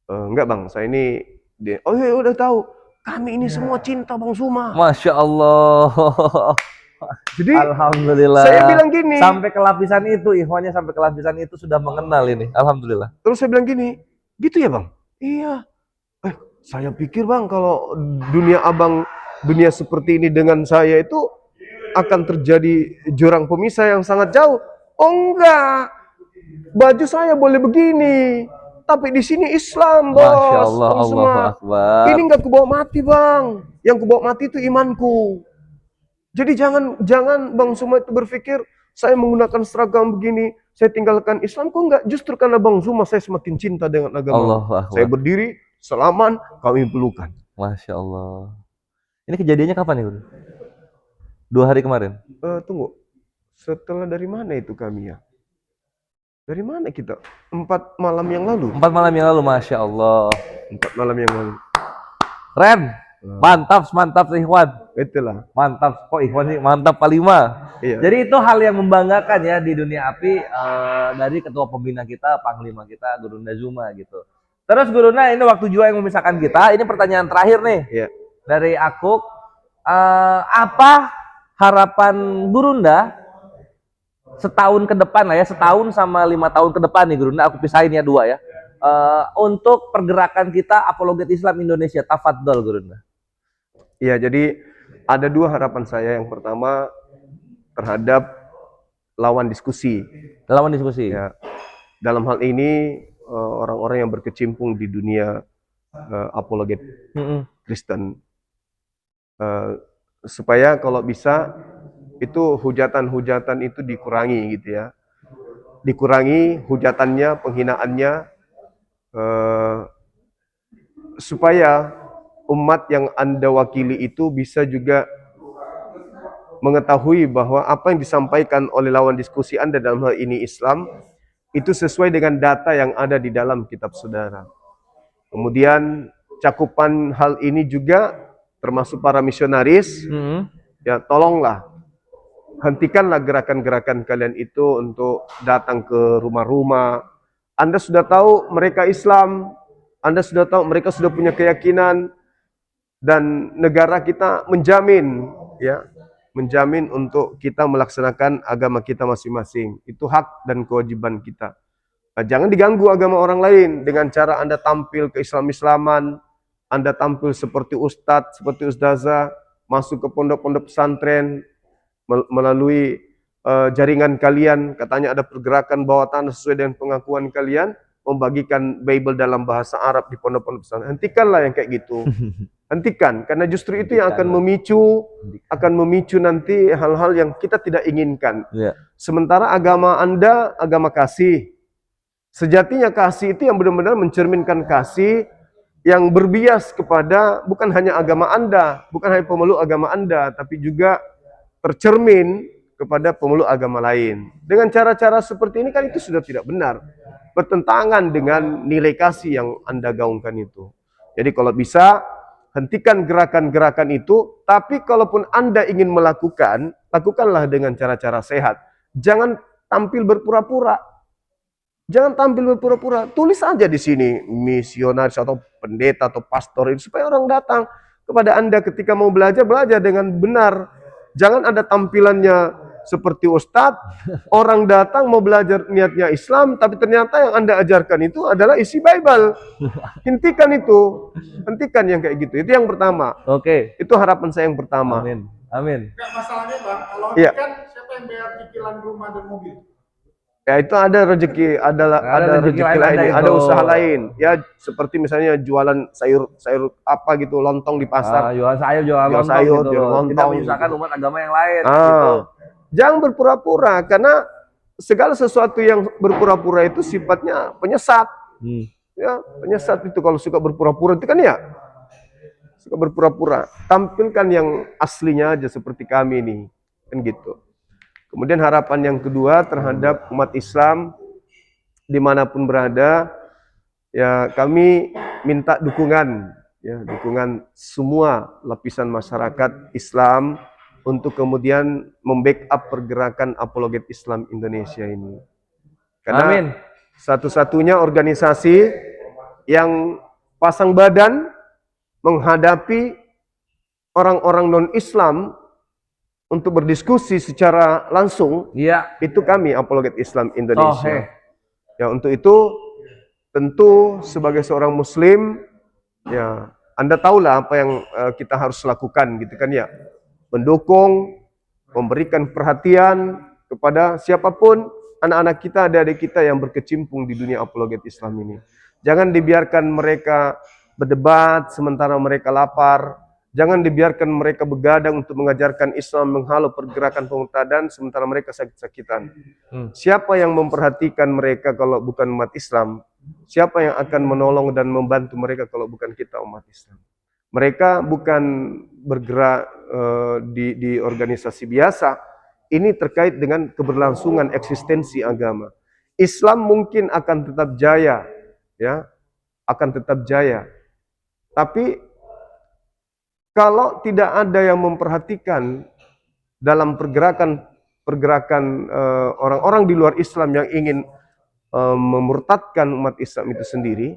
Enggak Bang, saya ini oh iya udah tahu. Kami ini semua cinta Bang Zuma. Masya Allah. Jadi Alhamdulillah. saya bilang gini. Sampai ke lapisan itu, ikhwannya sampai ke lapisan itu sudah mengenal ini. Alhamdulillah. Terus saya bilang gini, gitu ya Bang? Iya. Saya pikir Bang kalau dunia seperti ini dengan saya itu akan terjadi jurang pemisah yang sangat jauh. Oh enggak, baju saya boleh begini, tapi di sini Islam bos. Masya Allah, Allahu Akbar. Ini enggak kebawa mati Bang, yang kebawa mati itu imanku. Jadi jangan Bang Zuma itu berpikir saya menggunakan seragam begini, saya tinggalkan Islam. Kok enggak? Justru karena Bang Zuma saya semakin cinta dengan agama. Allahu Akbar. Saya berdiri, salaman, kami pelukan. Masya Allah. Ini kejadiannya kapan nih, Bro? 2 hari kemarin? Tunggu. Setelah dari mana itu kami ya? Dari mana kita? 4 malam yang lalu. 4 malam yang lalu, Masya Allah. 4 malam yang lalu. Keren. Mantap Ikhwan. Itulah. Mantap. Kok Ikhwan sih? Mantap Palima. Iya. Jadi itu hal yang membanggakan ya di dunia api dari ketua pembina kita, panglima kita, Gurunda Zuma gitu. Terus Gurunda, ini waktu juga yang memisahkan kita. Ini pertanyaan terakhir nih. Iya. Dari aku, apa harapan Gurunda setahun ke depan lah ya, setahun sama 5 tahun ke depan nih Gurunda, aku pisahin ya 2 ya, untuk pergerakan kita apologet Islam Indonesia. Tafadhol Gurunda. Iya, jadi ada 2 harapan saya. Yang pertama terhadap lawan diskusi. Lawan diskusi. Ya, dalam hal ini orang-orang yang berkecimpung di dunia apologet Kristen. Supaya kalau bisa itu hujatan-hujatan itu dikurangi gitu ya. Dikurangi hujatannya, penghinaannya, supaya umat yang Anda wakili itu bisa juga mengetahui bahwa apa yang disampaikan oleh lawan diskusi Anda, dalam hal ini Islam, itu sesuai dengan data yang ada di dalam kitab saudara. Kemudian cakupan hal ini juga termasuk para misionaris, ya tolonglah, hentikanlah gerakan-gerakan kalian itu untuk datang ke rumah-rumah. Anda sudah tahu mereka Islam, Anda sudah tahu mereka sudah punya keyakinan, dan negara kita menjamin untuk kita melaksanakan agama kita masing-masing. Itu hak dan kewajiban kita. Nah, jangan diganggu agama orang lain dengan cara Anda tampil ke Islam-Islaman, Anda tampil seperti ustadz, seperti ustazah, masuk ke pondok-pondok pesantren, melalui jaringan kalian, katanya ada pergerakan bawah tanah sesuai dengan pengakuan kalian, membagikan Bible dalam bahasa Arab di pondok-pondok pesantren. Hentikanlah yang kayak gitu. Hentikan, karena justru itu yang akan memicu nanti hal-hal yang kita tidak inginkan. Sementara agama Anda, agama kasih. Sejatinya kasih itu yang benar-benar mencerminkan kasih yang berbias kepada bukan hanya agama Anda, bukan hanya pemeluk agama Anda, tapi juga tercermin kepada pemeluk agama lain. Dengan cara-cara seperti ini kan itu sudah tidak benar. Bertentangan dengan nilai kasih yang Anda gaungkan itu. Jadi kalau bisa, hentikan gerakan-gerakan itu, tapi kalaupun Anda ingin melakukan, lakukanlah dengan cara-cara sehat. Jangan tampil berpura-pura. Jangan tampil berpura-pura. Tulis aja di sini misionaris atau pendeta atau pastor itu supaya orang datang kepada Anda ketika mau belajar dengan benar. Jangan ada tampilannya seperti ustadz, orang datang mau belajar niatnya Islam, tapi ternyata yang Anda ajarkan itu adalah isi Bible. Hentikan itu, hentikan yang kayak gitu. Itu yang pertama. Oke. Itu harapan saya yang pertama. Amin. Amin. Enggak masalahnya Bang, kalau Iya. kan siapa yang bayar cicilan rumah dan mobil? Ya itu ada rezeki, ada rezeki lain, ada usaha lain. Ya seperti misalnya jualan sayur apa gitu, lontong di pasar. Jualan sayur, jualan Jual lontong sayur, gitu jual loh. Tidak lontong menyusahkan gitu. umat agama yang lain gitu. Jangan berpura-pura, karena segala sesuatu yang berpura-pura itu sifatnya penyesat. Ya, penyesat itu kalau suka berpura-pura itu kan ya suka berpura-pura. Tampilkan yang aslinya aja seperti kami nih, kan gitu. Kemudian harapan yang kedua terhadap umat Islam dimanapun berada, ya kami minta dukungan, ya dukungan semua lapisan masyarakat Islam untuk kemudian membackup pergerakan apologet Islam Indonesia ini. Karena Amin. satu-satunya organisasi yang pasang badan menghadapi orang-orang non-Islam untuk berdiskusi secara langsung, Iya. itu kami apologet Islam Indonesia. Sohe. Ya untuk itu tentu sebagai seorang Muslim, ya Anda tahulah apa yang kita harus lakukan, gitu kan ya, mendukung, memberikan perhatian kepada siapapun anak-anak kita, adik-adik kita yang berkecimpung di dunia apologet Islam ini. Jangan dibiarkan mereka berdebat sementara mereka lapar. Jangan dibiarkan mereka begadang untuk mengajarkan Islam, menghalau pergerakan pemurtadan sementara mereka sakit-sakitan. Siapa yang memperhatikan mereka kalau bukan umat Islam? Siapa yang akan menolong dan membantu mereka kalau bukan kita umat Islam? Mereka bukan bergerak di organisasi biasa. Ini terkait dengan keberlangsungan eksistensi agama. Islam mungkin akan tetap jaya, ya, akan tetap jaya. Tapi kalau tidak ada yang memperhatikan dalam pergerakan orang-orang di luar Islam yang ingin memurtadkan umat Islam itu sendiri,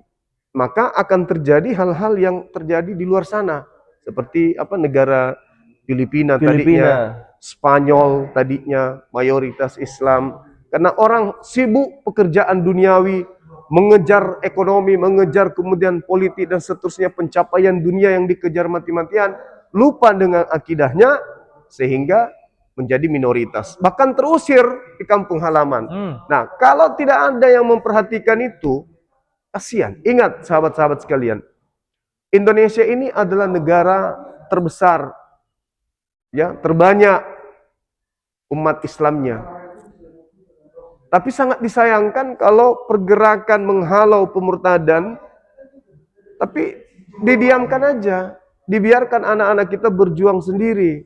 maka akan terjadi hal-hal yang terjadi di luar sana, seperti apa negara Filipina tadinya, Spanyol tadinya mayoritas Islam, karena orang sibuk pekerjaan duniawi, mengejar ekonomi, mengejar kemudian politik dan seterusnya, pencapaian dunia yang dikejar mati-matian, lupa dengan akidahnya sehingga menjadi minoritas, bahkan terusir di kampung halaman. Nah, kalau tidak ada yang memperhatikan itu, kasihan. Ingat sahabat-sahabat sekalian, Indonesia ini adalah negara terbesar, ya, terbanyak umat Islamnya. Tapi sangat disayangkan kalau pergerakan menghalau pemurtadan, tapi didiamkan aja, dibiarkan anak-anak kita berjuang sendiri.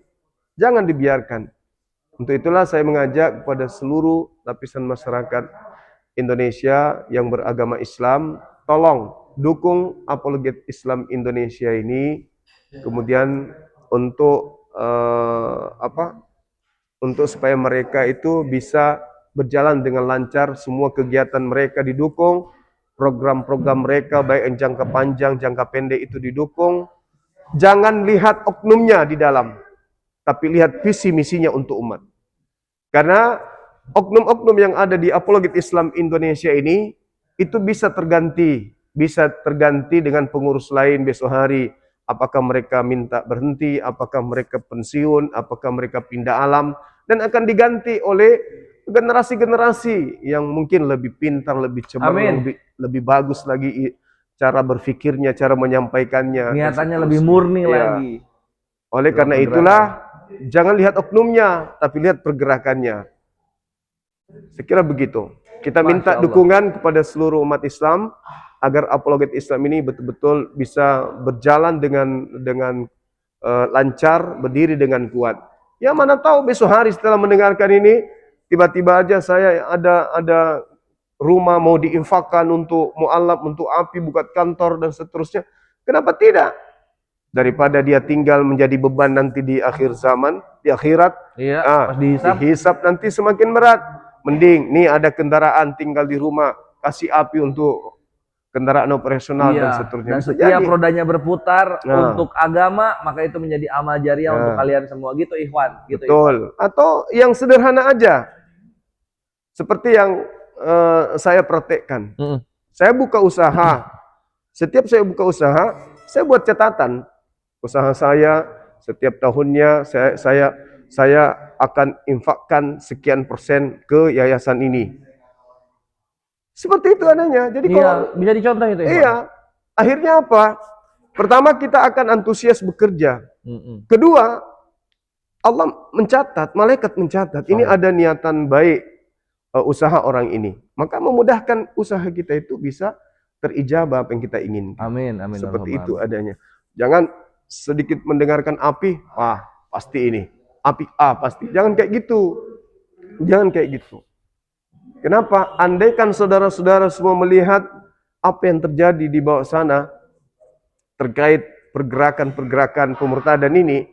Jangan dibiarkan. Untuk itulah saya mengajak kepada seluruh lapisan masyarakat Indonesia yang beragama Islam, tolong dukung apologet Islam Indonesia ini, kemudian untuk untuk supaya mereka itu bisa berjalan dengan lancar, semua kegiatan mereka didukung, program-program mereka baik yang jangka panjang, jangka pendek itu didukung. Jangan lihat oknumnya di dalam, tapi lihat visi misinya untuk umat. Karena oknum-oknum yang ada di apologet Islam Indonesia ini itu bisa terganti dengan pengurus lain besok hari. Apakah mereka minta berhenti, apakah mereka pensiun, apakah mereka pindah alam, dan akan diganti oleh generasi-generasi yang mungkin lebih pintar, lebih cemerlang, lebih bagus lagi cara berpikirnya, cara menyampaikannya. Niatannya lebih murni lagi. Oleh karena itulah, jangan lihat oknumnya, tapi lihat pergerakannya. Saya kira begitu. Kita minta dukungan kepada seluruh umat Islam agar apologet Islam ini betul-betul bisa berjalan dengan lancar, berdiri dengan kuat. Ya mana tahu besok hari setelah mendengarkan ini, tiba-tiba aja saya ada rumah mau diinfakkan untuk mu'alaf, untuk api, buka kantor dan seterusnya. Kenapa tidak? Daripada dia tinggal menjadi beban nanti di akhir zaman, di akhirat, pas dihisap nanti semakin berat. Mending nih ada kendaraan tinggal di rumah, kasih api untuk kendaraan operasional dan Iya, seterusnya. dan Bisa setiap jadi. rodanya berputar Nah. untuk agama, maka itu menjadi amal jariah Nah. untuk kalian semua gitu Ikhwan, gitu Betul. Atau yang sederhana aja, seperti yang saya praktekkan. Ikhwan. Saya buka usaha. Setiap saya buka usaha, saya buat catatan usaha saya setiap tahunnya saya akan infakkan sekian persen ke yayasan ini. Seperti itu adanya. Jadi Iya, kalau bisa dicontoh itu Ikhwan. iya, akhirnya apa? Pertama kita akan antusias bekerja. Kedua, Allah mencatat, malaikat mencatat, ini ada niatan baik usaha orang ini. Maka memudahkan usaha kita itu bisa terijabah apa yang kita inginkan. Amin, amin. Seperti itu adanya. Jangan sedikit mendengarkan api, wah pasti ini. Api pasti. Jangan kayak gitu. Jangan kayak gitu. Kenapa? Andaikan saudara-saudara semua melihat apa yang terjadi di bawah sana terkait pergerakan-pergerakan pemurtadan ini,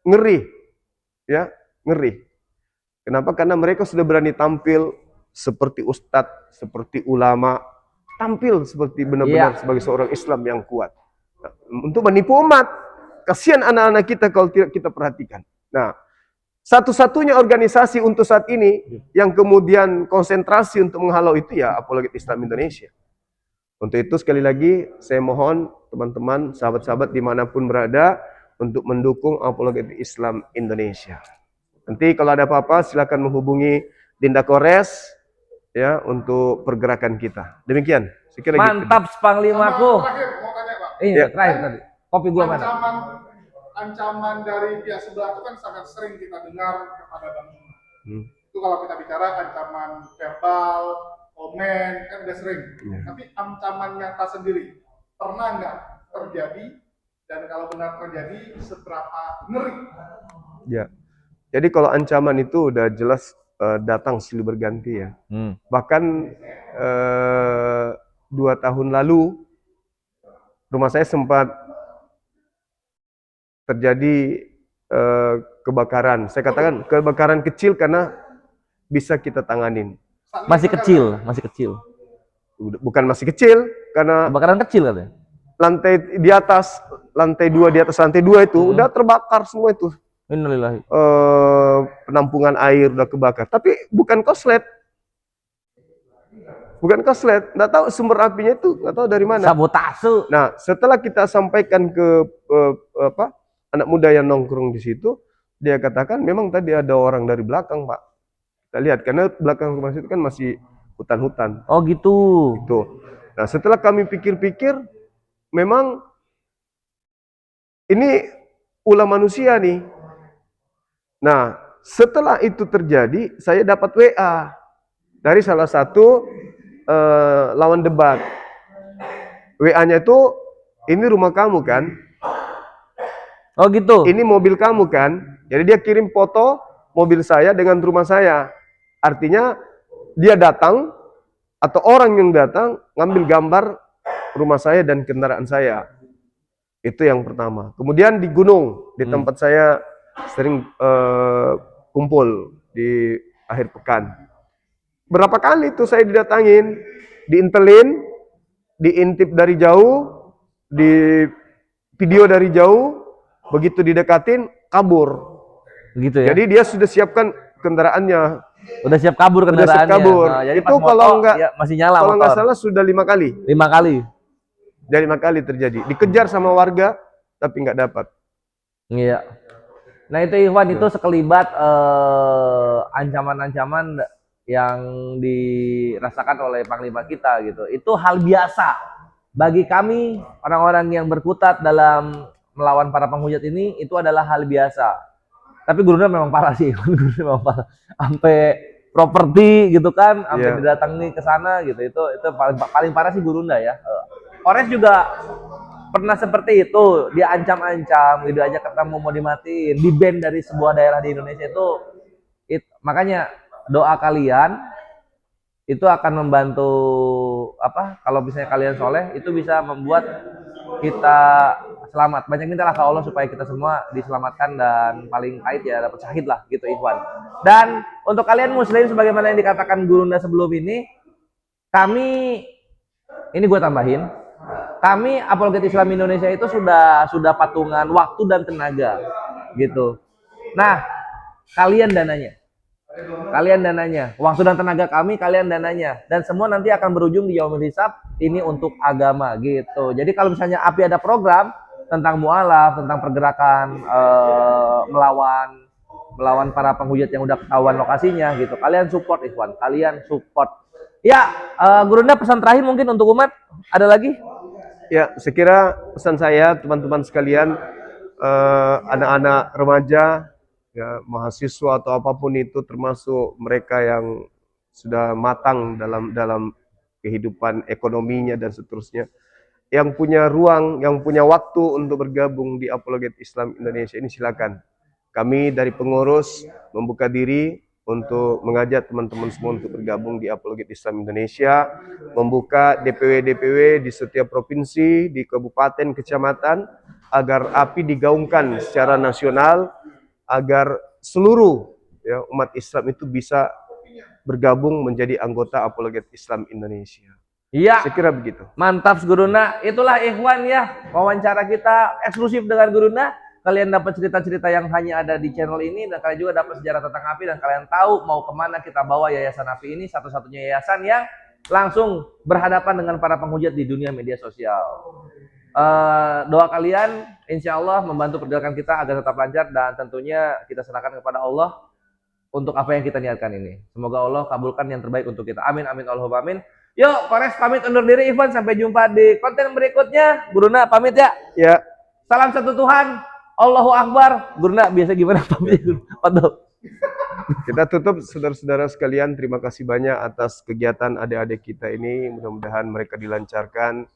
ngeri. Ya, ngeri. Kenapa? Karena mereka sudah berani tampil seperti ustadz, seperti ulama, tampil seperti benar-benar sebagai seorang Islam yang kuat. Nah, untuk menipu umat. Kasihan anak-anak kita kalau tidak kita perhatikan. Nah, satu-satunya organisasi untuk saat ini yang kemudian konsentrasi untuk menghalau itu ya Apologet Islam Indonesia. Untuk itu sekali lagi saya mohon teman-teman, sahabat-sahabat dimanapun berada untuk mendukung Apologet Islam Indonesia. Nanti kalau ada apa-apa silakan menghubungi Dinda Kores ya untuk pergerakan kita. Demikian. Mantap Panglimaku. Terakhir mau tanya Pak. Iya, terakhir tadi. Kopi gua mana? Ancaman dari pihak sebelah itu kan sangat sering kita dengar kepada Bang Juma. Itu kalau kita bicara ancaman verbal, komen, kan udah sering. Tapi ancaman nyata sendiri, pernah nggak terjadi? Dan kalau benar terjadi, seberapa ngeri? Ya, jadi kalau ancaman itu udah jelas datang silih berganti ya. Bahkan 2 tahun lalu, rumah saya sempat terjadi kebakaran. Saya katakan kebakaran kecil karena bisa kita tanganin. Masih kecil, masih kecil. Bukan masih kecil, karena Kebakaran kecil katanya. lantai di atas, lantai 2 di atas lantai 2 itu udah terbakar semua itu. Innalillahi. Penampungan air udah kebakar. Tapi bukan konslet. Bukan konslet. Nggak tahu sumber apinya itu, nggak tahu dari mana. Sabotase. Nah, setelah kita sampaikan ke anak muda yang nongkrong di situ, dia katakan memang tadi ada orang dari belakang, Pak. Kita lihat karena belakang rumah situ kan masih hutan-hutan. Oh gitu. Gitu. Nah, setelah kami pikir-pikir, memang ini ulah manusia nih. Nah, setelah itu terjadi, saya dapat WA dari salah satu lawan debat. WA-nya itu, ini rumah kamu kan? Oh gitu. Ini mobil kamu kan? Jadi dia kirim foto mobil saya dengan rumah saya. Artinya dia datang atau orang yang datang ngambil gambar rumah saya dan kendaraan saya. Itu yang pertama. Kemudian di gunung, di tempat saya sering kumpul di akhir pekan. Berapa kali itu saya didatangin, diintelin, diintip dari jauh, di video dari jauh, begitu didekatin, kabur. Gitu ya. Jadi dia sudah siapkan kendaraannya. Udah siap kabur Udah siap kendaraannya. kabur. Nah, jadi Itu pas kalau moto, nggak ya, masih nyala kalau nggak motor. salah sudah 5 kali. 5 kali. Dari 5 kali terjadi. Dikejar sama warga, tapi nggak dapat. Iya. Nah itu Ikhwan itu sekelibat ancaman-ancaman yang dirasakan oleh Panglima kita gitu. Itu hal biasa bagi kami orang-orang yang berkutat dalam melawan para penghujat ini, itu adalah hal biasa. Tapi Gurunda memang parah sih, Gurunda memang parah. Sampai properti gitu kan, sampai didatangi ke sana gitu. Itu paling parah sih Gurunda ya. Kores juga pernah seperti itu, dia ancam-ancam, gitu aja ketemu mau dimatiin, di ban dari sebuah daerah di Indonesia itu makanya doa kalian itu akan membantu apa? Kalau misalnya kalian soleh, itu bisa membuat kita selamat. Banyak mintalah ke Allah supaya kita semua diselamatkan dan paling pahit ya dapat syahid lah gitu Ikhwan. Dan untuk kalian muslim sebagaimana yang dikatakan Gurunda sebelum ini, kami Ini gue tambahin, kami Apologet Islam Indonesia itu sudah patungan waktu dan tenaga, gitu. Nah, kalian dananya. Kalian dananya, waktu dan tenaga kami, kalian dananya, dan semua nanti akan berujung di yaumul hisab. Ini untuk agama gitu. Jadi kalau misalnya API ada program tentang mualaf, tentang pergerakan melawan para penghujat yang udah ketahuan lokasinya gitu, kalian support Ikhwan, kalian support. Ya, Gurunda, pesan terakhir mungkin untuk umat, ada lagi? Ya, sekira pesan saya teman-teman sekalian, anak-anak remaja, ya, mahasiswa atau apapun itu, termasuk mereka yang sudah matang dalam kehidupan ekonominya dan seterusnya, yang punya ruang, yang punya waktu untuk bergabung di Apologet Islam Indonesia ini, silakan. Kami dari pengurus membuka diri untuk mengajak teman-teman semua untuk bergabung di Apologet Islam Indonesia, membuka DPW-DPW di setiap provinsi, di kabupaten, kecamatan, agar API digaungkan secara nasional, agar seluruh ya, umat Islam itu bisa bergabung menjadi anggota Apologet Islam Indonesia. Iya, Saya kira begitu. mantap Gurunda. Itulah Ikhwan ya, wawancara kita eksklusif dengan Gurunda. Kalian dapat cerita-cerita yang hanya ada di channel ini, dan kalian juga dapat sejarah tentang API, dan kalian tahu mau kemana kita bawa yayasan API ini, satu-satunya yayasan yang langsung berhadapan dengan para penghujat di dunia media sosial. Doa kalian insya Allah membantu pergerakan kita agar tetap lancar, dan tentunya kita serahkan kepada Allah untuk apa yang kita niatkan ini. Semoga Allah kabulkan yang terbaik untuk kita. Amin, amin, Allahumma amin. Yuk, Kores pamit undur diri. Ivan, sampai jumpa di konten berikutnya. Guruna pamit ya. Ya, Salam satu Tuhan. Allahu Akbar. Guruna biasa gimana pamit? kita tutup, saudara-saudara sekalian. Terima kasih banyak atas kegiatan adik-adik kita ini. Mudah-mudahan mereka dilancarkan,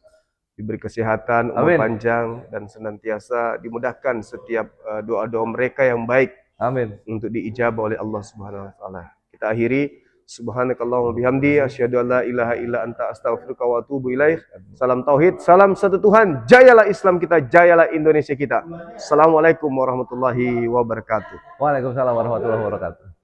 diberi kesehatan, umur Amin. panjang, dan senantiasa dimudahkan setiap doa-doa mereka yang baik Amin. untuk diijabah oleh Allah Subhanahu wa taala. Kita akhiri, subhanakallahumma bihamdi, asyhadu an la ilaha illa anta, astaghfiruka wa atubu ilaik. Salam tauhid, salam satu Tuhan. Jayalah Islam kita, jayalah Indonesia kita. Assalamualaikum warahmatullahi wabarakatuh. Waalaikumsalam warahmatullahi wabarakatuh.